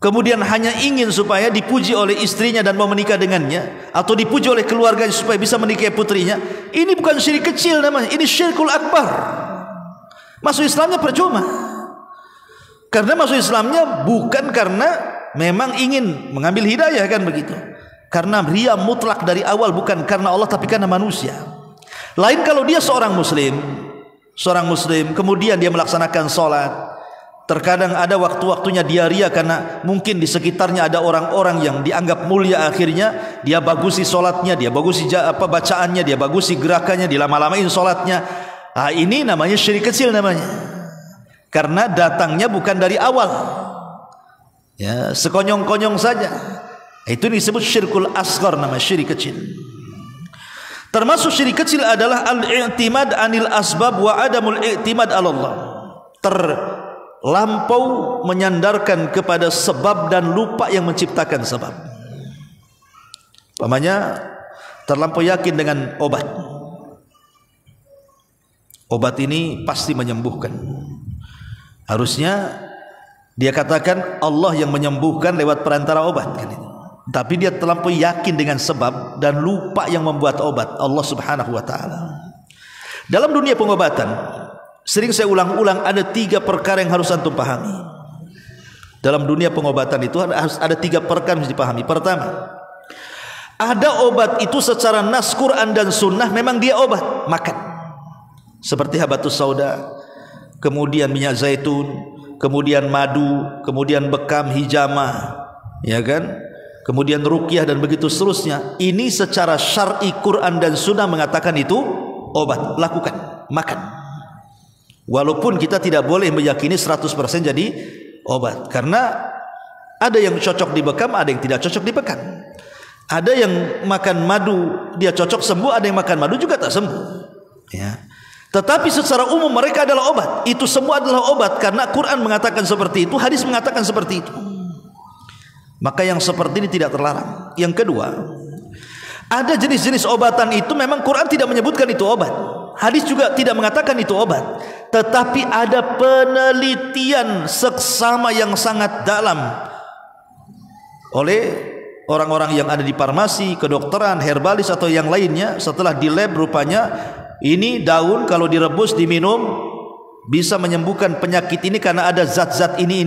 kemudian hanya ingin supaya dipuji oleh istrinya dan mau menikah dengannya, atau dipuji oleh keluarganya supaya bisa menikahi putrinya. Ini bukan syirik kecil namanya, ini syirkul akbar. Masuk Islamnya percuma, karena masuk Islamnya bukan karena memang ingin mengambil hidayah, kan begitu. Karena riya mutlak dari awal, bukan karena Allah tapi karena manusia. Lain kalau dia seorang muslim, kemudian dia melaksanakan sholat, terkadang ada waktu-waktunya dia riya karena mungkin di sekitarnya ada orang-orang yang dianggap mulia, akhirnya dia bagusi sholatnya, dia bagusi bacaannya, dia bagusi gerakannya, dilama-lamain sholatnya. Ini namanya syirik kecil namanya, karena datangnya bukan dari awal, ya, sekonyong-konyong saja. Itu disebut syirkul asghar, nama syirik kecil. Termasuk syirik kecil adalah al-i'timad anil asbab wa adamul i'timad ala Allah. Terlampau menyandarkan kepada sebab dan lupa yang menciptakan sebab. Umpamanya terlampau yakin dengan obat. Obat ini pasti menyembuhkan. Harusnya dia katakan Allah yang menyembuhkan lewat perantara obat, kan itu. Tapi dia terlampau yakin dengan sebab dan lupa yang membuat obat, Allah Subhanahu wa taala. Dalam dunia pengobatan, sering saya ulang-ulang, ada 3 perkara yang harus antum pahami. Dalam dunia pengobatan itu harus ada 3 perkara yang harus dipahami. Pertama, ada obat itu secara nas Quran dan sunnah memang dia obat, makan. Seperti habatus sauda, kemudian minyak zaitun, kemudian madu, kemudian bekam, hijamah, ya kan? Kemudian ruqyah dan begitu seterusnya. Ini secara syar'i Quran dan sunnah mengatakan itu obat, lakukan, makan. Walaupun kita tidak boleh meyakini 100% jadi obat, karena ada yang cocok di bekam, ada yang tidak cocok di bekam. Ada yang makan madu dia cocok sembuh, ada yang makan madu juga tak sembuh, ya. Tetapi secara umum mereka adalah obat. Itu semua adalah obat karena Quran mengatakan seperti itu, hadis mengatakan seperti itu. Maka yang seperti ini tidak terlarang. Yang kedua, ada jenis-jenis obatan itu memang Quran tidak menyebutkan itu obat, hadis juga tidak mengatakan itu obat, tetapi ada penelitian seksama yang sangat dalam oleh orang-orang yang ada di farmasi, kedokteran, herbalis atau yang lainnya. Setelah di lab, rupanya ini daun kalau direbus diminum bisa menyembuhkan penyakit ini karena ada zat-zat ini.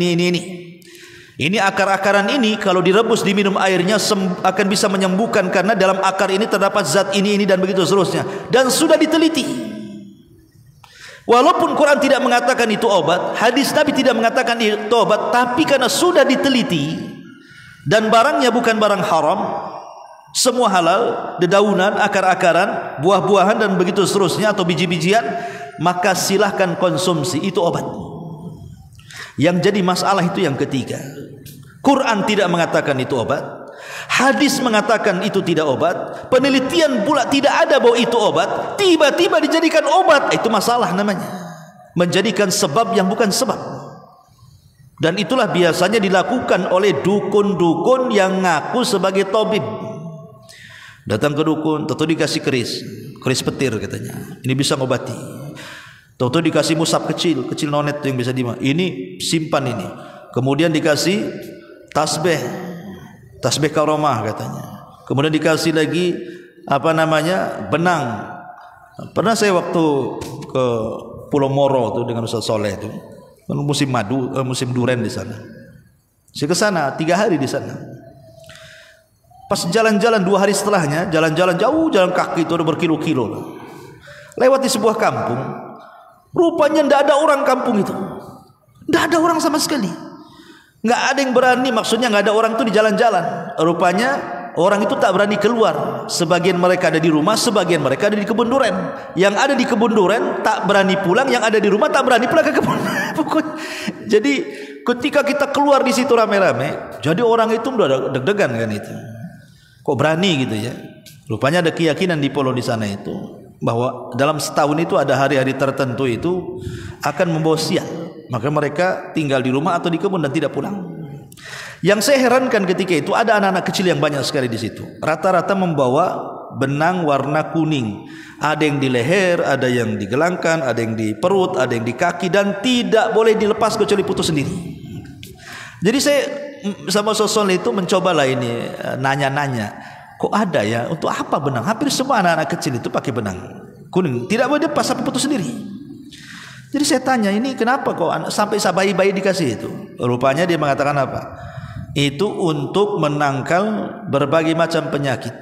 Ini akar-akaran ini kalau direbus diminum airnya akan bisa menyembuhkan karena dalam akar ini terdapat zat ini dan begitu seterusnya. Dan sudah diteliti. Walaupun Quran tidak mengatakan itu obat, hadis Nabi tidak mengatakan itu obat, tapi karena sudah diteliti dan barangnya bukan barang haram, semua halal, dedaunan, akar-akaran, buah-buahan dan begitu seterusnya atau biji-bijian, maka silahkan konsumsi, itu obat. Yang jadi masalah itu yang ketiga, Quran tidak mengatakan itu obat, hadis mengatakan itu tidak obat, penelitian pula tidak ada bahwa itu obat, tiba-tiba dijadikan obat. Itu masalah namanya, menjadikan sebab yang bukan sebab. Dan itulah biasanya dilakukan oleh dukun-dukun yang ngaku sebagai tabib. Datang ke dukun, tentu dikasih keris petir katanya. Ini bisa ngobati. Tentu dikasih musab kecil nonet yang bisa ini simpan ini. Kemudian dikasih tasbih karomah katanya. Kemudian dikasih lagi benang. Pernah saya waktu ke Pulau Moro tuh dengan Ustaz Soleh itu. Musim duren di sana. Saya ke sana 3 hari di sana. Pas jalan-jalan 2 hari setelahnya, jalan-jalan jauh, jalan kaki itu ada berkilo-kilo. Lewat di sebuah kampung, rupanya tidak ada orang kampung itu. Tidak ada orang sama sekali. Nggak ada yang berani, maksudnya nggak ada orang itu di jalan-jalan. Rupanya orang itu tak berani keluar. Sebagian mereka ada di rumah, sebagian mereka ada di kebun duren. Yang ada di kebun duren tak berani pulang, yang ada di rumah tak berani pulang ke kebun. Jadi ketika kita keluar di situ rame-rame, jadi orang itu udah deg-degan kan itu. Kok berani gitu ya? Rupanya ada keyakinan di pulau di sana itu bahwa dalam setahun itu ada hari-hari tertentu itu akan membawa sial. Maka mereka tinggal di rumah atau di kebun dan tidak pulang. Yang saya herankan ketika itu ada anak-anak kecil yang banyak sekali di situ. Rata-rata membawa benang warna kuning. Ada yang di leher, ada yang di gelangkan, ada yang di perut, ada yang di kaki, dan tidak boleh dilepas kecuali putus sendiri. Jadi saya sama Sosol itu mencobalah ini nanya-nanya, kok ada ya, untuk apa benang? Hampir semua anak-anak kecil itu pakai benang kuning, tidak boleh dilepas sampai putus sendiri. Jadi saya tanya, ini kenapa kok sampai bayi-bayi dikasih itu? Rupanya dia mengatakan apa? Itu untuk menangkal berbagai macam penyakit,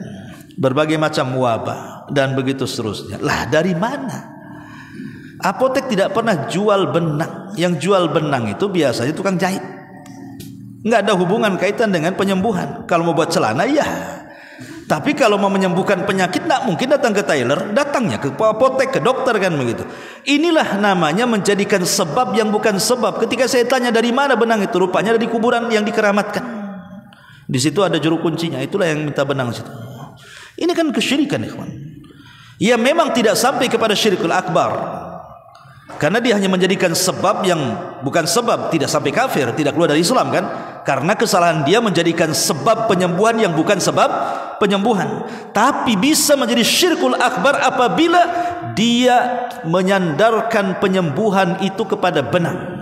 berbagai macam wabah, dan begitu seterusnya. Lah dari mana? Apotek tidak pernah jual benang. Yang jual benang itu biasanya tukang jahit. Nggak ada hubungan kaitan dengan penyembuhan. Kalau mau buat celana ya. Tapi kalau mau menyembuhkan penyakit, nggak mungkin datang ke tailor, datangnya ke apotek, ke dokter kan begitu. Inilah namanya menjadikan sebab yang bukan sebab. Ketika saya tanya dari mana benang itu, rupanya dari kuburan yang dikeramatkan. Di situ ada juru kuncinya, itulah yang minta benang situ. Ini kan kesyirikan, ikhwan. Ya memang tidak sampai kepada syirikul akbar. Karena dia hanya menjadikan sebab yang bukan sebab, tidak sampai kafir, tidak keluar dari Islam kan? Karena kesalahan dia menjadikan sebab penyembuhan yang bukan sebab penyembuhan. Tapi bisa menjadi syirkul akbar apabila dia menyandarkan penyembuhan itu kepada benang.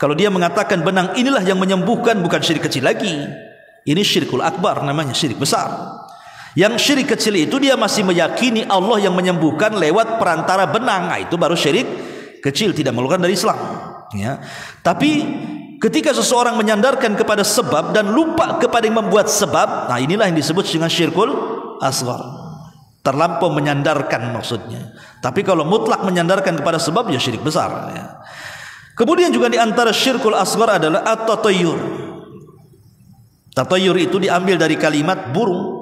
Kalau dia mengatakan benang inilah yang menyembuhkan, bukan syirik kecil lagi. Ini syirkul akbar namanya, syirik besar. Yang syirik kecil itu dia masih meyakini Allah yang menyembuhkan lewat perantara benang. Nah, itu baru syirik kecil, tidak mengeluarkan dari Islam ya. Tapi ketika seseorang menyandarkan kepada sebab dan lupa kepada yang membuat sebab, nah inilah yang disebut dengan syirkul asghar. Terlampau menyandarkan maksudnya. Tapi kalau mutlak menyandarkan kepada sebab, ya syirik besar ya. Kemudian juga di antara syirkul asghar adalah at-tatayyur. Tatayyur itu diambil dari kalimat burung.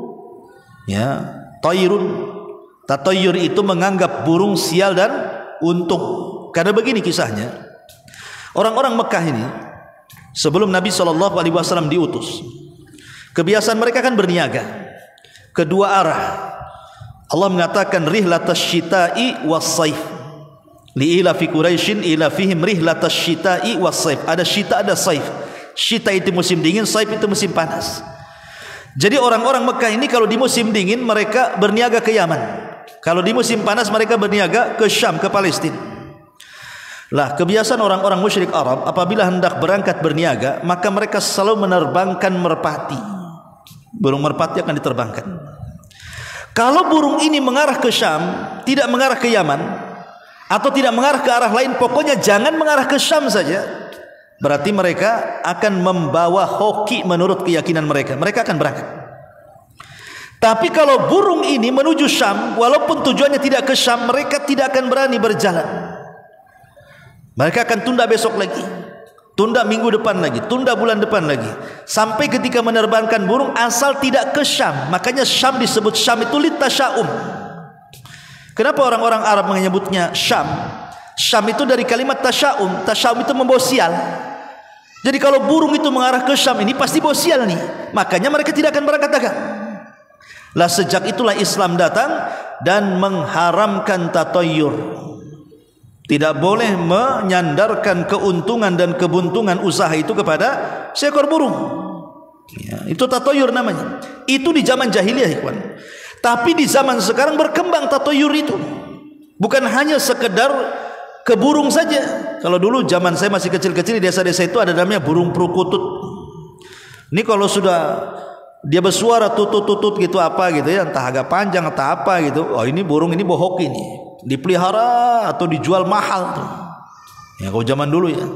Ya, tayrun. Tatayyur itu menganggap burung, sial dan untung. Karena begini kisahnya. Orang-orang Mekah ini sebelum Nabi SAW diutus, kebiasaan mereka kan berniaga kedua arah. Allah mengatakan rihlatash syita'i was-saif. Li'ila fi Quraisyin ila fihim rihlatash syita'i was-saif. Ada syita, ada saif. Syita itu musim dingin, saif itu musim panas. Jadi orang-orang Mekah ini kalau di musim dingin mereka berniaga ke Yaman. Kalau di musim panas mereka berniaga ke Syam, ke Palestina. Lah kebiasaan orang-orang musyrik Arab apabila hendak berangkat berniaga, maka mereka selalu menerbangkan merpati. Burung merpati akan diterbangkan. Kalau burung ini mengarah ke Syam, tidak mengarah ke Yaman, atau tidak mengarah ke arah lain, pokoknya jangan mengarah ke Syam saja, berarti mereka akan membawa hoki menurut keyakinan mereka. Mereka akan berangkat. Tapi kalau burung ini menuju Syam, walaupun tujuannya tidak ke Syam, mereka tidak akan berani berjalan. Mereka akan tunda besok lagi, tunda minggu depan lagi, tunda bulan depan lagi, sampai ketika menerbangkan burung asal tidak ke Syam. Makanya Syam disebut Syam itu litasyaum. Kenapa orang-orang Arab menyebutnya Syam? Syam itu dari kalimat tasyaum. Tasyaum itu membawa sial. Jadi kalau burung itu mengarah ke Syam, ini pasti bawa sial nih. Makanya mereka tidak akan berangkat dagang. Lah sejak itulah Islam datang dan mengharamkan tatayyur. Tidak boleh menyandarkan keuntungan dan kebuntungan usaha itu kepada seekor burung. Ya, itu tatoyur namanya. Itu di zaman jahiliyah, ikhwan. Tapi di zaman sekarang berkembang tatoyur itu. Bukan hanya sekedar ke burung saja. Kalau dulu zaman saya masih kecil-kecil di desa-desa itu ada namanya burung perkutut. Ini kalau sudah dia bersuara tutut-tutut gitu apa gitu ya, entah agak panjang entah apa gitu. Oh ini burung ini bohok ini. Dipelihara atau dijual mahal tuh. Ya kalau zaman dulu ya.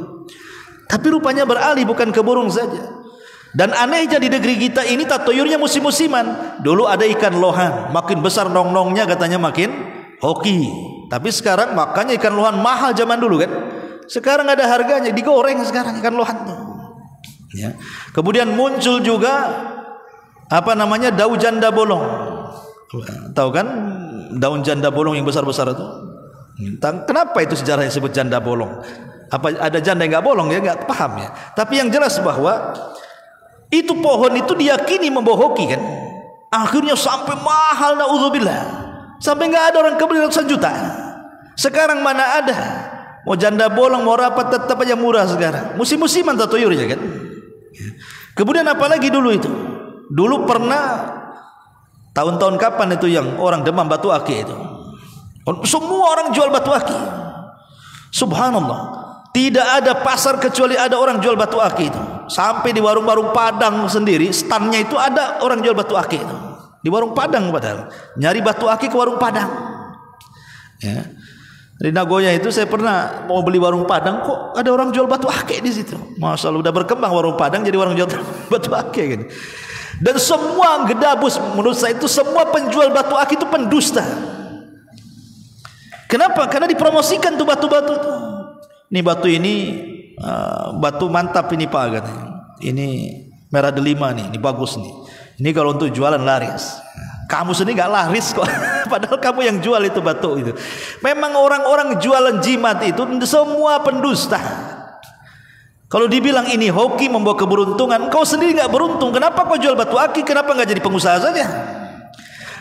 Tapi rupanya beralih bukan ke burung saja. Dan anehnya di negeri kita ini tatoyurnya musim-musiman. Dulu ada ikan lohan, makin besar nong-nongnya katanya makin hoki. Tapi sekarang makanya ikan lohan mahal zaman dulu kan. Sekarang ada harganya, digoreng sekarang ikan lohan tuh. Ya. Kemudian muncul juga apa namanya daun janda bolong. Tahu kan daun janda bolong yang besar-besar itu? Kenapa itu sejarahnya disebut janda bolong? Apa ada janda yang nggak bolong ya? Nggak paham ya. Tapi yang jelas bahwa itu pohon itu diyakini membohoki kan. Akhirnya sampai mahal, naudzubillah. Sampai nggak ada orang kebeli ratusan juta. Sekarang mana ada? Mau janda bolong mau rapat tetap aja murah sekarang. Musim-musiman tatoyurnya kan. Kemudian apalagi dulu itu? Dulu pernah tahun-tahun kapan itu yang orang demam batu akik itu? Semua orang jual batu akik. Subhanallah. Tidak ada pasar kecuali ada orang jual batu akik itu. Sampai di warung-warung Padang sendiri, standnya itu ada orang jual batu akik itu. Di warung Padang padahal. Nyari batu akik ke warung Padang. Ya. Di Nagoya itu saya pernah mau beli warung Padang, kok ada orang jual batu akik di situ. Masya Allah, udah berkembang warung Padang jadi orang jual batu akik gitu. Dan semua gedabus menurut saya itu semua penjual batu akik itu pendusta. Kenapa? Karena dipromosikan tuh batu-batu tuh. Ini batu ini batu mantap ini Pak katanya. Ini merah delima nih, ini bagus nih. Ini kalau untuk jualan laris. Kamu sendiri nggak laris kok. Padahal kamu yang jual itu batu itu. Memang orang-orang jualan jimat itu semua pendusta. Kalau dibilang ini hoki membawa keberuntungan, kau sendiri nggak beruntung. Kenapa kau jual batu akik? Kenapa nggak jadi pengusaha saja?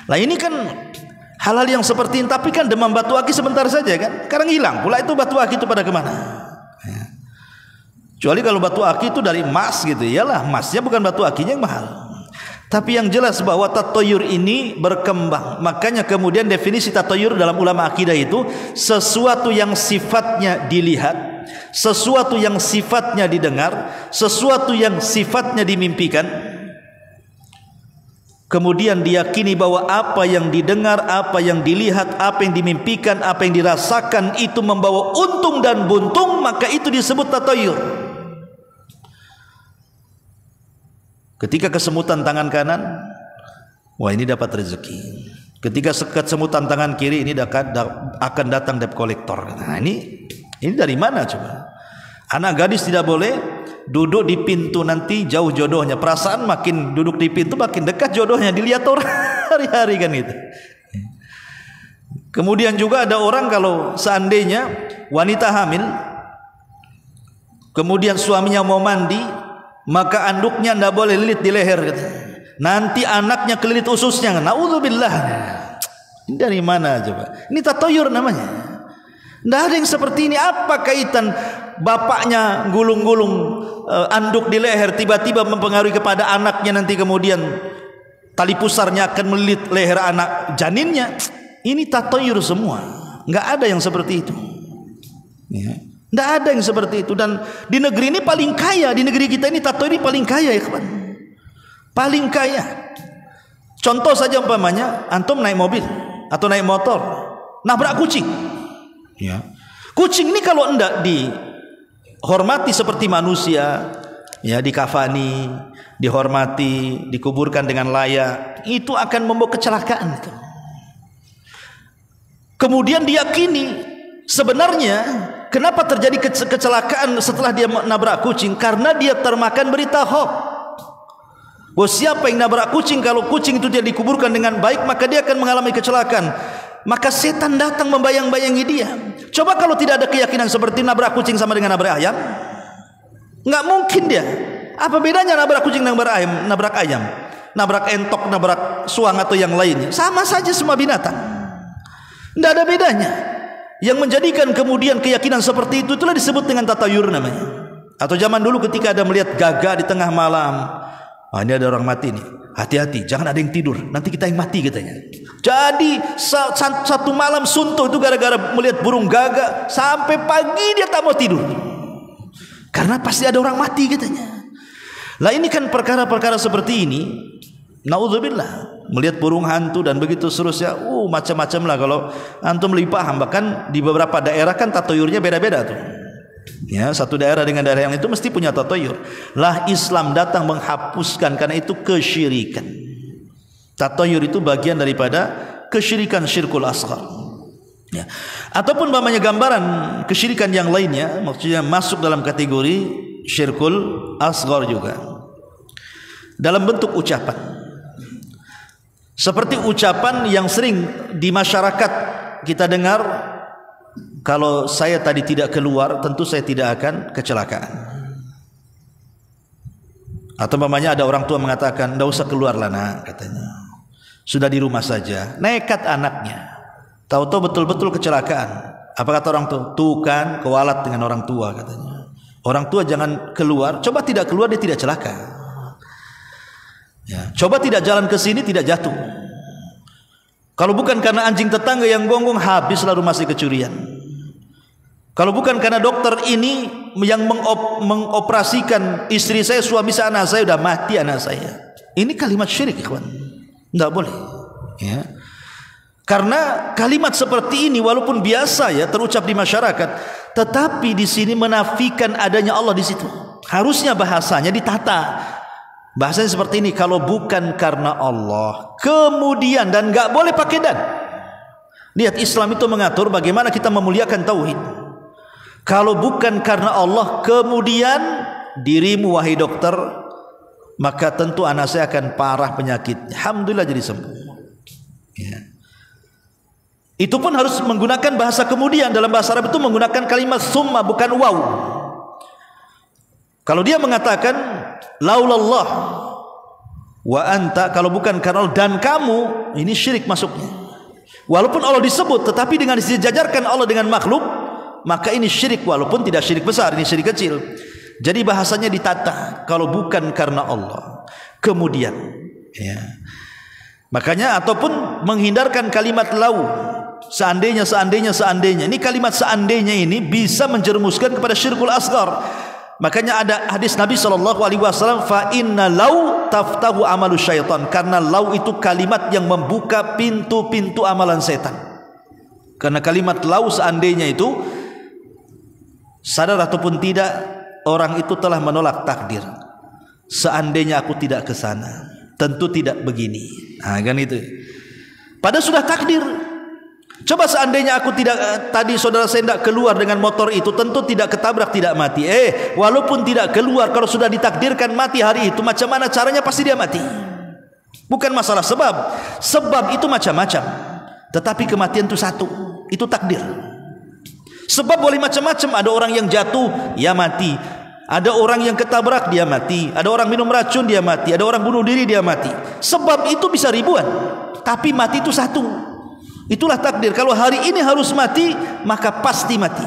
Lah ini kan hal-hal yang seperti ini. Tapi kan demam batu akik sebentar saja kan. Sekarang hilang pula itu batu akik itu pada kemana? Ya. Kecuali kalau batu akik itu dari emas gitu. Iyalah emasnya bukan batu akiknya yang mahal. Tapi yang jelas bahwa tatoyur ini berkembang. Makanya kemudian definisi tatoyur dalam ulama akidah itu sesuatu yang sifatnya dilihat, sesuatu yang sifatnya didengar, sesuatu yang sifatnya dimimpikan. Kemudian diyakini bahwa apa yang didengar, apa yang dilihat, apa yang dimimpikan, apa yang dirasakan itu membawa untung dan buntung, maka itu disebut tatoyur. Ketika kesemutan tangan kanan, wah ini dapat rezeki. Ketika kesemutan tangan kiri, ini akan datang debt collector. Nah ini dari mana coba? Anak gadis tidak boleh duduk di pintu, nanti jauh jodohnya. Perasaan makin duduk di pintu makin dekat jodohnya, dilihat orang hari-hari kan itu. Kemudian juga ada orang kalau seandainya wanita hamil, kemudian suaminya mau mandi, maka anduknya tidak boleh lilit di leher katanya. Nanti anaknya kelilit ususnya. Naudzubillah. Ini dari mana coba? Ini tatoyur namanya. Tidak ada yang seperti ini. Apa kaitan bapaknya gulung-gulung anduk di leher tiba-tiba mempengaruhi kepada anaknya, nanti kemudian tali pusarnya akan melilit leher anak janinnya? Ini tatoyur semua. Nggak ada yang seperti itu. Ya. Tidak ada yang seperti itu. Dan di negeri ini paling kaya. Di negeri kita ini tato ini paling kaya ya kawan. Paling kaya. Contoh saja umpamanya antum naik mobil atau naik motor, nabrak kucing. Ya. Kucing ini kalau tidak dihormati seperti manusia, ya dikafani, dihormati, dikuburkan dengan layak, itu akan membawa kecelakaan itu. Kemudian diyakini sebenarnya kenapa terjadi kecelakaan setelah dia nabrak kucing? Karena dia termakan berita hoax. Bahwa siapa yang nabrak kucing, kalau kucing itu dia dikuburkan dengan baik, maka dia akan mengalami kecelakaan. Maka setan datang membayang-bayangi dia. Coba kalau tidak ada keyakinan seperti nabrak kucing sama dengan nabrak ayam, nggak mungkin dia. Apa bedanya nabrak kucing dengan nabrak ayam, nabrak entok, nabrak suang atau yang lainnya? Sama saja semua binatang. Tidak ada bedanya. Yang menjadikan kemudian keyakinan seperti itu itulah disebut dengan tatayur namanya. Atau zaman dulu ketika ada melihat gagak di tengah malam, ini ada orang mati nih, hati-hati jangan ada yang tidur, nanti kita yang mati katanya. Jadi satu malam suntuk itu gara-gara melihat burung gagak, sampai pagi dia tak mau tidur karena pasti ada orang mati katanya. Lah ini kan perkara-perkara seperti ini, naudzubillah, melihat burung hantu dan begitu seterusnya, macam-macam lah. Kalau antum lebih paham, bahkan di beberapa daerah kan tatayurnya beda-beda tuh. Ya, satu daerah dengan daerah yang itu mesti punya tatayur. Lah Islam datang menghapuskan karena itu kesyirikan. Tatayur itu bagian daripada kesyirikan syirkul asghar. Ya. Ataupun namanya gambaran kesyirikan yang lainnya, maksudnya masuk dalam kategori syirkul asghar juga. Dalam bentuk ucapan. Seperti ucapan yang sering di masyarakat kita dengar, kalau saya tadi tidak keluar, tentu saya tidak akan kecelakaan. Atau umpamanya ada orang tua mengatakan, "Enggak usah keluarlah nak," katanya. "Sudah di rumah saja." Nekat anaknya. Tahu-tahu betul-betul kecelakaan. Apa kata orang tua? "Tuh kan kewalat dengan orang tua," katanya. Orang tua jangan keluar, coba tidak keluar dia tidak celaka. Ya, coba tidak jalan ke sini tidak jatuh. Kalau bukan karena anjing tetangga yang gonggong, habislah rumah si kecurian. Kalau bukan karena dokter ini yang mengoperasikan istri saya, suami saya, anak saya, sudah mati anak saya. Ini kalimat syirik, ikhwan. Tidak boleh. Ya. Karena kalimat seperti ini walaupun biasa ya terucap di masyarakat, tetapi di sini menafikan adanya Allah di situ. Harusnya bahasanya ditata. Bahasanya seperti ini, kalau bukan karena Allah, kemudian, dan nggak boleh pakai dan. Lihat, Islam itu mengatur bagaimana kita memuliakan tauhid. Kalau bukan karena Allah, kemudian dirimu wahai dokter, maka tentu anak saya akan parah penyakitnya. Alhamdulillah jadi sembuh. Ya. Itu pun harus menggunakan bahasa kemudian. Dalam bahasa Arab itu menggunakan kalimat summa, bukan waw. Kalau dia mengatakan laulallah wa anta, kalau bukan karena Allah dan kamu, ini syirik masuknya. Walaupun Allah disebut, tetapi dengan disejajarkan Allah dengan makhluk, maka ini syirik, walaupun tidak syirik besar, ini syirik kecil. Jadi bahasanya ditata, kalau bukan karena Allah, kemudian ya. Makanya ataupun menghindarkan kalimat lau, seandainya. Ini kalimat seandainya ini bisa menjerumuskan kepada syirkul asghar. Makanya ada hadis Nabi SAW, fa inna lau taftahu amalu syaitan, karena lau itu kalimat yang membuka pintu-pintu amalan setan. Karena kalimat lau seandainya itu, sadar ataupun tidak, orang itu telah menolak takdir. Seandainya aku tidak ke sana, tentu tidak begini. Nah, kan itu. Padahal sudah takdir. Coba seandainya aku tidak, tadi saudara saya tidak keluar dengan motor itu, tentu tidak ketabrak, tidak mati. Walaupun tidak keluar, kalau sudah ditakdirkan mati hari itu, macam mana caranya pasti dia mati. Bukan masalah sebab. Sebab itu macam-macam, tetapi kematian itu satu, itu takdir. Sebab boleh macam-macam. Ada orang yang jatuh, ya mati. Ada orang yang ketabrak, dia mati. Ada orang minum racun, dia mati. Ada orang bunuh diri, dia mati. Sebab itu bisa ribuan, tapi mati itu satu. Itulah takdir. Kalau hari ini harus mati, maka pasti mati.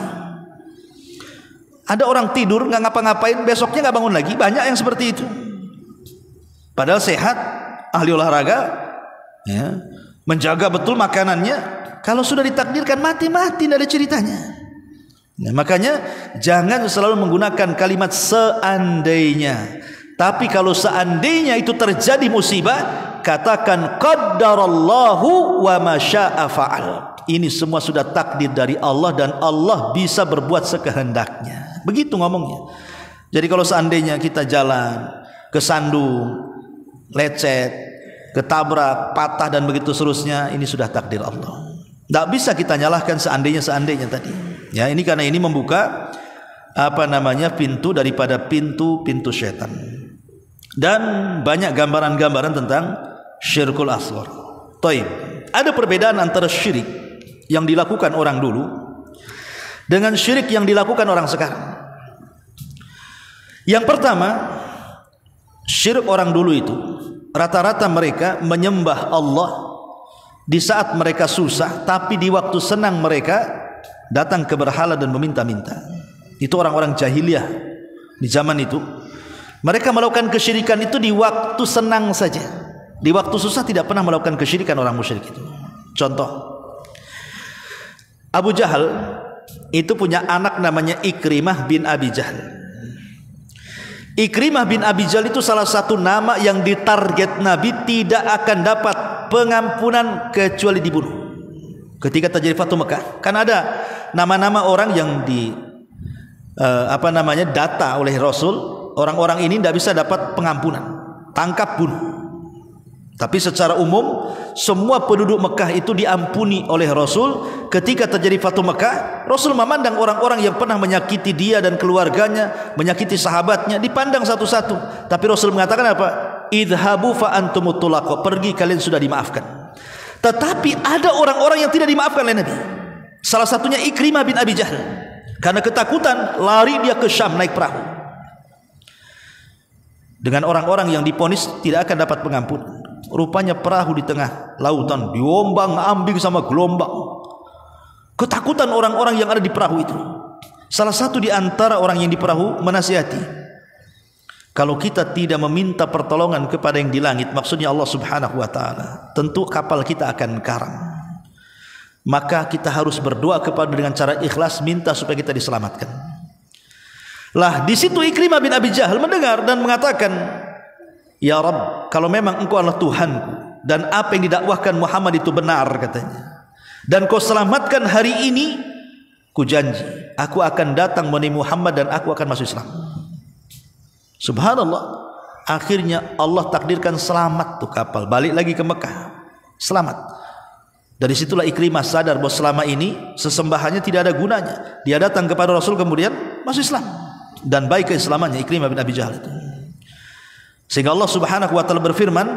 Ada orang tidur nggak ngapa-ngapain, besoknya nggak bangun lagi. Banyak yang seperti itu. Padahal sehat, ahli olahraga, ya, menjaga betul makanannya. Kalau sudah ditakdirkan mati, tidak ada ceritanya. Nah, makanya jangan selalu menggunakan kalimat seandainya. Tapi kalau seandainya itu terjadi musibah, katakan qaddarallahu wa ma syaa fa'al. Ini semua sudah takdir dari Allah dan Allah bisa berbuat sekehendaknya. Begitu ngomongnya. Jadi kalau seandainya kita jalan kesandung, lecet, ketabrak, patah dan begitu seterusnya, ini sudah takdir Allah. Tidak bisa kita nyalahkan seandainya tadi. Ya, ini karena ini membuka pintu daripada pintu syaitan. Dan banyak gambaran-gambaran tentang syirkul asghar. Taib. Ada perbedaan antara syirik yang dilakukan orang dulu dengan syirik yang dilakukan orang sekarang. Yang pertama, syirik orang dulu itu rata-rata mereka menyembah Allah di saat mereka susah, tapi di waktu senang mereka datang ke berhala dan meminta-minta. Itu orang-orang jahiliyah di zaman itu. Mereka melakukan kesyirikan itu di waktu senang saja. Di waktu susah tidak pernah melakukan kesyirikan orang musyrik itu. Contoh, Abu Jahal itu punya anak namanya Ikrimah bin Abi Jahal. Ikrimah bin Abi Jahal itu salah satu nama yang ditarget Nabi tidak akan dapat pengampunan kecuali dibunuh. Ketika terjadi Fathu Mekah, kan ada nama-nama orang yang data oleh Rasul. Orang-orang ini tidak bisa dapat pengampunan, tangkap bunuh. Tapi secara umum semua penduduk Mekah itu diampuni oleh Rasul. Ketika terjadi Fathu Mekah, Rasul memandang orang-orang yang pernah menyakiti dia dan keluarganya, menyakiti sahabatnya, dipandang satu-satu. Tapi Rasul mengatakan apa? Idhabu fa antumut tulaqo, pergi kalian sudah dimaafkan. Tetapi ada orang-orang yang tidak dimaafkan oleh Nabi. Salah satunya Ikrimah bin Abi Jahal. Karena ketakutan lari dia ke Syam naik perahu. Dengan orang-orang yang diponis tidak akan dapat pengampunan. Rupanya perahu di tengah lautan diombang-ambing sama gelombang. Ketakutan orang-orang yang ada di perahu itu. Salah satu di antara orang yang di perahu menasihati, kalau kita tidak meminta pertolongan kepada yang di langit, maksudnya Allah Subhanahu wa taala, tentu kapal kita akan karam. Maka kita harus berdoa kepada dengan cara ikhlas, minta supaya kita diselamatkan. Lah di situ Ikrimah bin Abi Jahal mendengar dan mengatakan, ya Rabb, kalau memang engkau adalah Tuhanku dan apa yang didakwahkan Muhammad itu benar katanya, dan kau selamatkan hari ini, ku janji aku akan datang menemui Muhammad dan aku akan masuk Islam. Subhanallah, akhirnya Allah takdirkan selamat tuh kapal, balik lagi ke Mekah, selamat. Dari situlah Ikrimah sadar bahwa selama ini sesembahannya tidak ada gunanya. Dia datang kepada Rasul kemudian masuk Islam, dan baik keislamannya Ikrimah bin Abi Jahal itu. Sehingga Allah Subhanahu wa taala berfirman,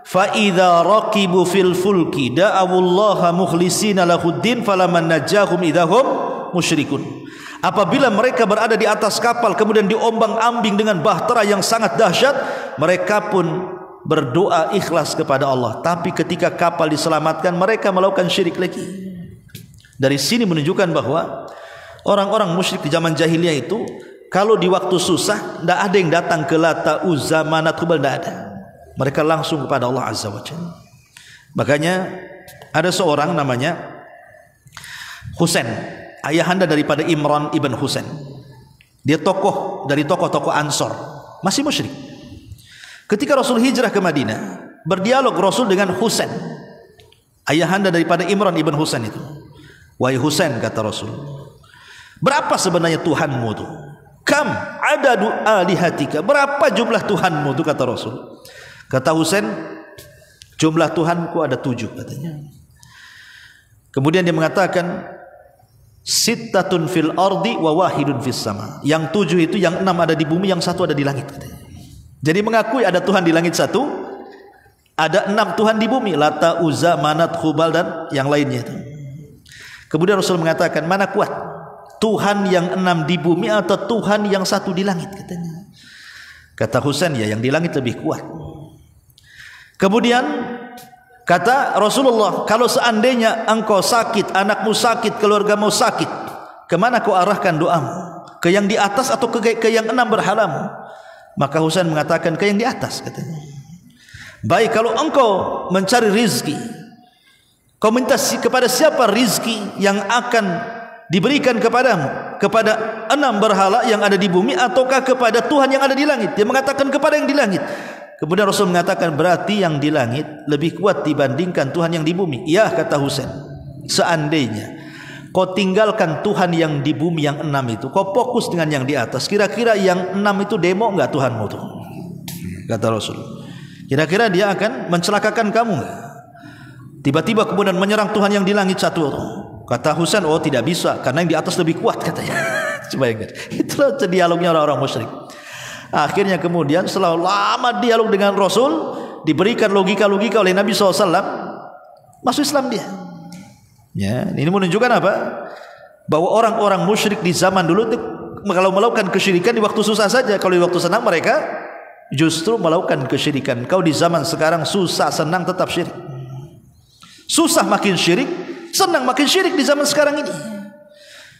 fa idza raqibu fil fulki da'awullaha mukhlisina lahuddin falaman najahum idahum musyrikun. Apabila mereka berada di atas kapal kemudian diombang-ambing dengan bahtera yang sangat dahsyat, mereka pun berdoa ikhlas kepada Allah. Tapi ketika kapal diselamatkan, mereka melakukan syirik lagi. Dari sini menunjukkan bahwa orang-orang musyrik di zaman jahiliyah itu, kalau di waktu susah tidak ada yang datang ke Lata, Uzza, Manat, Hubal, tidak ada. Mereka langsung kepada Allah Azza wa Jalla. Makanya ada seorang namanya Husain, ayahanda daripada Imran ibn Husain. Dia tokoh dari tokoh-tokoh Ansor, masih musyrik. Ketika Rasul hijrah ke Madinah, berdialog Rasul dengan Husain, ayahanda daripada Imran ibn Husain itu. Wahai Husain, kata Rasul, berapa sebenarnya Tuhanmu itu? Kam adadu alihatika, berapa jumlah Tuhanmu itu, kata Rasul. Kata Husain, jumlah Tuhanku ada 7 katanya. Kemudian dia mengatakan, sittatun fil ardi wa wahidun fis sama. Yang 7 itu, yang 6 ada di bumi, yang 1 ada di langit katanya. Jadi mengakui ada Tuhan di langit 1, ada 6 Tuhan di bumi, Lata, Uzza, Manat, Hubal dan yang lainnya itu. Kemudian Rasul mengatakan, mana kuat, Tuhan yang 6 di bumi atau Tuhan yang 1 di langit katanya. Kata Husain, ya yang di langit lebih kuat. Kemudian kata Rasulullah, kalau seandainya engkau sakit, anakmu sakit, keluargamu sakit, kemana kau arahkan doamu? Ke yang di atas atau ke yang 6 berhalamu? Maka Husain mengatakan, ke yang di atas katanya. Baik, kalau engkau mencari rizki, kau minta kepada siapa rizki yang akan diberikan kepadamu? Kepada 6 berhala yang ada di bumi ataukah kepada Tuhan yang ada di langit? Dia mengatakan kepada yang di langit. Kemudian Rasul mengatakan, berarti yang di langit lebih kuat dibandingkan Tuhan yang di bumi. Ya, kata Husain, seandainya kau tinggalkan Tuhan yang di bumi yang 6 itu, kau fokus dengan yang di atas, kira-kira yang 6 itu demo enggak Tuhanmu tuh? Kata Rasul, kira-kira dia akan mencelakakan kamu enggak? Tiba-tiba kemudian menyerang Tuhan yang di langit 1 tuh. Kata Husain, oh tidak bisa, karena yang di atas lebih kuat katanya. Coba ingat, itulah dialognya orang-orang musyrik. Akhirnya kemudian setelah lama dialog dengan Rasul, diberikan logika-logika oleh Nabi SAW, masuk Islam dia. Ya, ini menunjukkan apa? Bahwa orang-orang musyrik di zaman dulu itu kalau melakukan kesyirikan di waktu susah saja, kalau di waktu senang mereka justru melakukan kesyirikan. Kau di zaman sekarang susah senang tetap syirik, susah makin syirik, senang makin syirik di zaman sekarang ini.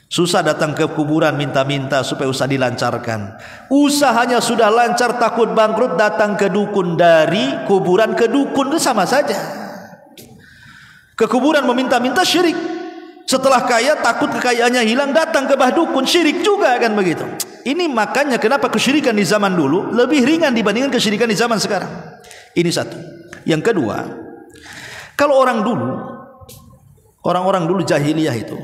Susah datang ke kuburan minta-minta supaya usaha dilancarkan. Usahanya sudah lancar, takut bangkrut, datang ke dukun. Dari kuburan ke dukun itu sama saja. Ke kuburan meminta-minta syirik. Setelah kaya takut kekayaannya hilang, datang ke bah dukun, syirik juga kan begitu. Ini makanya kenapa kesyirikan di zaman dulu lebih ringan dibandingkan kesyirikan di zaman sekarang. Ini satu. Yang kedua, kalau orang-orang dulu jahiliyah itu,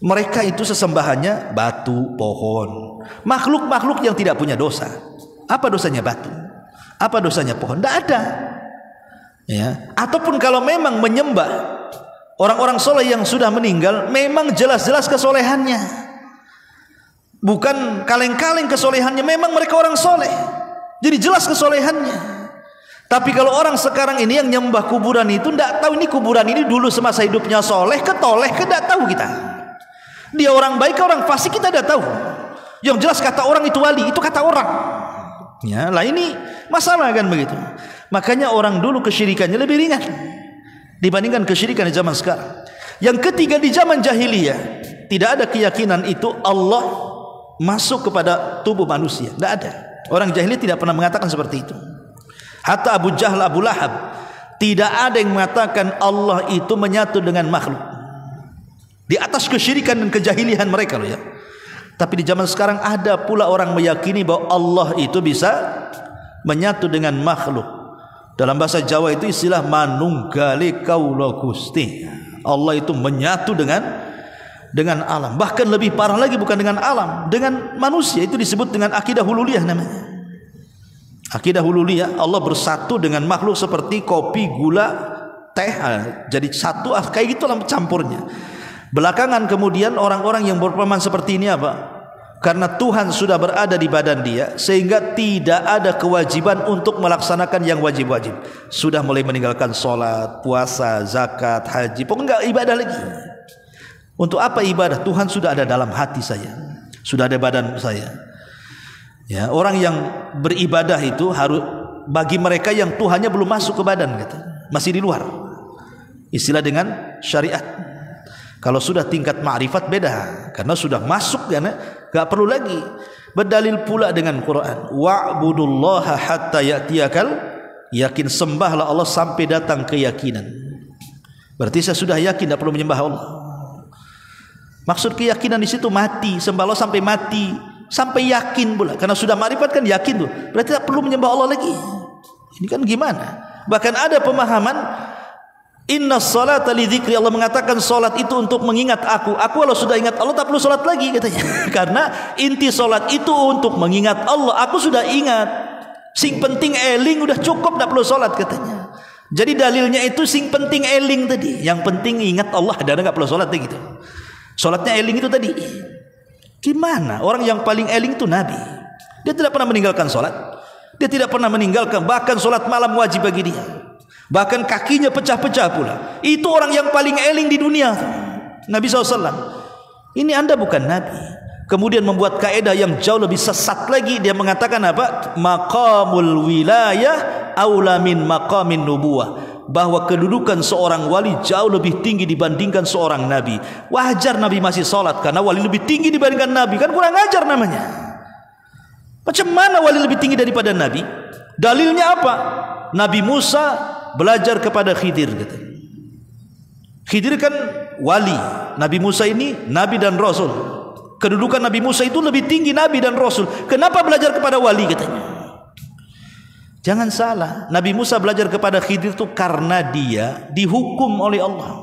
mereka itu sesembahannya batu, pohon, makhluk-makhluk yang tidak punya dosa. Apa dosanya batu? Apa dosanya pohon? Tidak ada. Ya. Ataupun kalau memang menyembah orang-orang soleh yang sudah meninggal, memang jelas-jelas kesolehannya, bukan kaleng-kaleng kesolehannya. Memang mereka orang soleh, jadi jelas kesolehannya. Tapi kalau orang sekarang ini yang nyembah kuburan itu, tidak tahu ini kuburan ini dulu semasa hidupnya soleh, ketoleh, tidak tahu kita. Dia orang baik, orang fasik, kita tidak tahu. Yang jelas kata orang itu wali, itu kata orang. Ya, lah ini masalah kan begitu. Makanya orang dulu kesyirikannya lebih ringan dibandingkan kesyirikan di zaman sekarang. Yang ketiga, di zaman jahiliyah tidak ada keyakinan itu Allah masuk kepada tubuh manusia. Tidak ada. Orang jahiliyah tidak pernah mengatakan seperti itu. Hatta Abu Jahal, Abu Lahab, tidak ada yang mengatakan Allah itu menyatu dengan makhluk. Di atas kesyirikan dan kejahilian mereka loh ya. Tapi di zaman sekarang ada pula orang meyakini bahwa Allah itu bisa menyatu dengan makhluk. Dalam bahasa Jawa itu istilah manunggali kaula Gusti. Allah itu menyatu dengan alam. Bahkan lebih parah lagi, bukan dengan alam, dengan manusia. Itu disebut dengan akidah hululiyah namanya. Akidah hululiyah, Allah bersatu dengan makhluk seperti kopi, gula, teh, jadi satu, kayak gitu lah campurnya. Belakangan kemudian orang-orang yang berpemahaman seperti ini apa? Karena Tuhan sudah berada di badan dia, sehingga tidak ada kewajiban untuk melaksanakan yang wajib-wajib. Sudah mulai meninggalkan sholat, puasa, zakat, haji, pokoknya enggak ibadah lagi. Untuk apa ibadah? Tuhan sudah ada dalam hati saya, sudah ada badan saya. Ya, orang yang beribadah itu harus bagi mereka yang Tuhannya belum masuk ke badan gitu, masih di luar. Istilah dengan syariat. Kalau sudah tingkat ma'rifat beda, karena sudah masuk kan, enggak perlu lagi. Berdalil pula dengan Quran, wa'budullaha hatta ya'tiyakal yakin, sembahlah Allah sampai datang keyakinan. Berarti saya sudah yakin, tidak perlu menyembah Allah. Maksud keyakinan di situ mati, sembah Allah sampai mati, sampai yakin pula. Karena sudah ma'rifat kan yakin tuh. Berarti tidak perlu menyembah Allah lagi. Ini kan gimana? Bahkan ada pemahaman inna salata li dzikri, Allah mengatakan salat itu untuk mengingat aku. Aku kalau sudah ingat Allah tak perlu salat lagi katanya. Karena inti salat itu untuk mengingat Allah. Aku sudah ingat. Sing penting eling udah cukup, tak perlu salat katanya. Jadi dalilnya itu sing penting eling tadi. Yang penting ingat Allah, ada enggak perlu salat gitu. Salatnya eling itu tadi. Gimana? Orang yang paling eling itu Nabi. Dia tidak pernah meninggalkan salat. Dia tidak pernah meninggalkan, bahkan salat malam wajib bagi dia. Bahkan kakinya pecah-pecah pula. Itu orang yang paling eling di dunia, Nabi SAW. Ini Anda bukan Nabi. Kemudian membuat kaedah yang jauh lebih sesat lagi. Dia mengatakan apa? Maqamul wilayah aula min maqamin nubuwah. Bahwa kedudukan seorang wali jauh lebih tinggi dibandingkan seorang nabi. Wajar Nabi masih sholat, karena wali lebih tinggi dibandingkan nabi. Kan kurang ajar namanya. Macam mana wali lebih tinggi daripada nabi? Dalilnya apa? Nabi Musa belajar kepada Khidir gitu. Khidir kan wali, Nabi Musa ini nabi dan rasul. Kedudukan Nabi Musa itu lebih tinggi nabi dan rasul. Kenapa belajar kepada wali katanya? Jangan salah, Nabi Musa belajar kepada Khidir itu karena dia dihukum oleh Allah.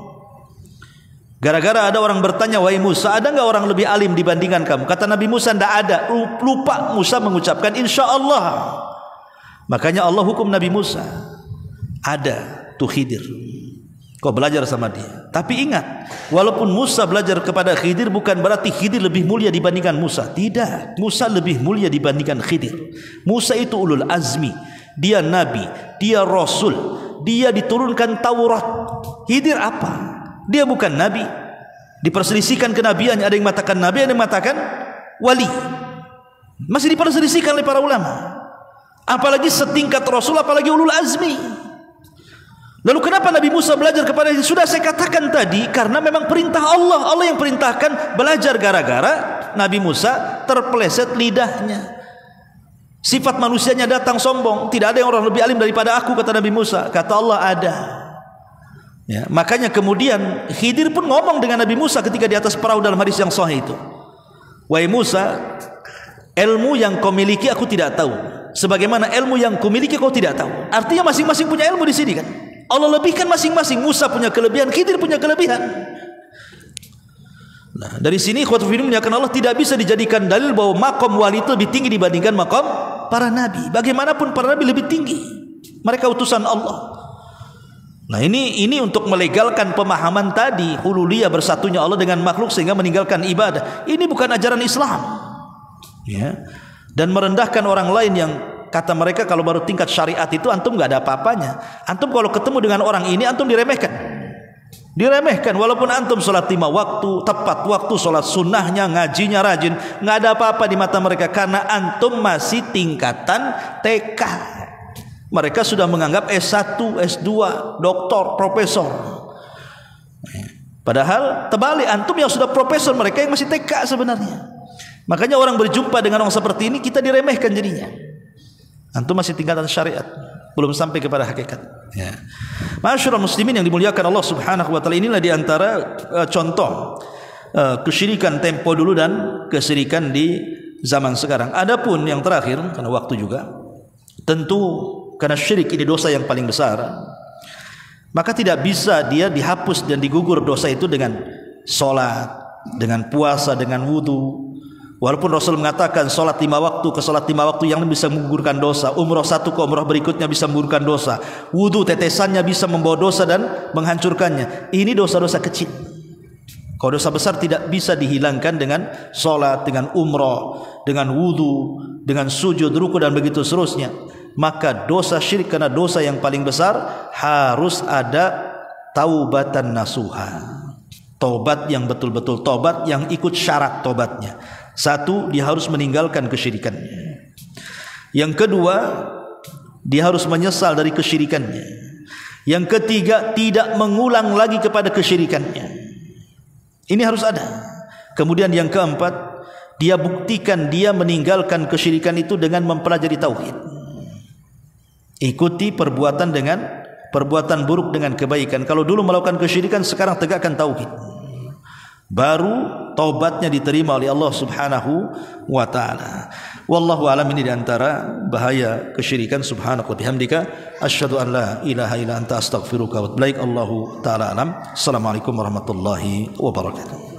Gara-gara ada orang bertanya, wahai Musa, ada enggak orang lebih alim dibandingkan kamu? Kata Nabi Musa, tidak ada. Lupa Musa mengucapkan insya Allah. Makanya Allah hukum Nabi Musa. Ada tuh Khidir, kau belajar sama dia. Tapi ingat, walaupun Musa belajar kepada Khidir, bukan berarti Khidir lebih mulia dibandingkan Musa. Tidak, Musa lebih mulia dibandingkan Khidir. Musa itu ulul azmi, dia nabi, dia rasul, dia diturunkan Taurat. Khidir apa? Dia bukan nabi. Diperselisihkan kenabiannya, ada yang mengatakan nabi, ada yang mengatakan wali. Masih diperselisihkan oleh para ulama. Apalagi setingkat rasul, apalagi ulul azmi. Lalu kenapa Nabi Musa belajar kepada ini? Sudah saya katakan tadi, karena memang perintah Allah. Allah yang perintahkan belajar, gara-gara Nabi Musa terpeleset lidahnya. Sifat manusianya datang sombong. Tidak ada yang orang lebih alim daripada aku, kata Nabi Musa. Kata Allah, ada. Ya, makanya kemudian Khidir pun ngomong dengan Nabi Musa ketika di atas perahu dalam hadis yang sahih itu. Wahai Musa, ilmu yang kau miliki aku tidak tahu, sebagaimana ilmu yang kau miliki kau tidak tahu. Artinya masing-masing punya ilmu di sini kan. Allah lebihkan masing-masing. Musa punya kelebihan, Khidir punya kelebihan. Nah, dari sini ikhwatul fillah muliakan Allah, tidak bisa dijadikan dalil bahwa makom wali itu lebih tinggi dibandingkan makom para nabi. Bagaimanapun para nabi lebih tinggi. Mereka utusan Allah. Nah, ini untuk melegalkan pemahaman tadi, hululiyah, bersatunya Allah dengan makhluk sehingga meninggalkan ibadah. Ini bukan ajaran Islam. Ya. Dan merendahkan orang lain yang kata mereka kalau baru tingkat syariat itu antum nggak ada apa-apanya. Antum kalau ketemu dengan orang ini antum diremehkan. Diremehkan walaupun antum sholat 5 waktu, tepat waktu sholat sunnahnya, ngajinya rajin, nggak ada apa-apa di mata mereka karena antum masih tingkatan TK. Mereka sudah menganggap S1, S2, doktor, profesor. Padahal terbalik, antum yang sudah profesor, mereka yang masih TK sebenarnya. Makanya orang berjumpa dengan orang seperti ini kita diremehkan jadinya. Antum masih tingkatan syariat, belum sampai kepada hakikat. Ya. Masyaallah muslimin yang dimuliakan Allah Subhanahu wa taala, inilah di antara contoh kesyirikan tempo dulu dan kesyirikan di zaman sekarang. Adapun yang terakhir, karena waktu juga, tentu karena syirik ini dosa yang paling besar, maka tidak bisa dia dihapus dan digugur dosa itu dengan sholat, dengan puasa, dengan wudu. Walaupun Rasul mengatakan solat 5 waktu ke solat 5 waktu yang bisa menggugurkan dosa, umrah satu ke umrah berikutnya bisa menggugurkan dosa, wudu tetesannya bisa membawa dosa dan menghancurkannya. Ini dosa-dosa kecil. Kalau dosa besar tidak bisa dihilangkan dengan solat, dengan umrah, dengan wudu, dengan sujud, ruku dan begitu seterusnya. Maka dosa syirik, karena dosa yang paling besar, harus ada taubatan nasuha, taubat yang betul-betul taubat yang ikut syarat taubatnya. Satu, dia harus meninggalkan kesyirikannya. Yang kedua, dia harus menyesal dari kesyirikannya. Yang ketiga, tidak mengulang lagi kepada kesyirikannya. Ini harus ada. Kemudian yang keempat, dia buktikan dia meninggalkan kesyirikan itu dengan mempelajari tauhid. Ikuti perbuatan buruk dengan kebaikan. Kalau dulu melakukan kesyirikan, sekarang tegakkan tauhid. Baru taubatnya diterima oleh Allah Subhanahu wa taala. Wallahu alam. Ini di antara bahaya kesyirikan. Subhanaka wa bihamdika asyhadu an la ilaha illa anta astaghfiruka wa atubu ilaik. Allahu taala alam. Assalamualaikum warahmatullahi wabarakatuh.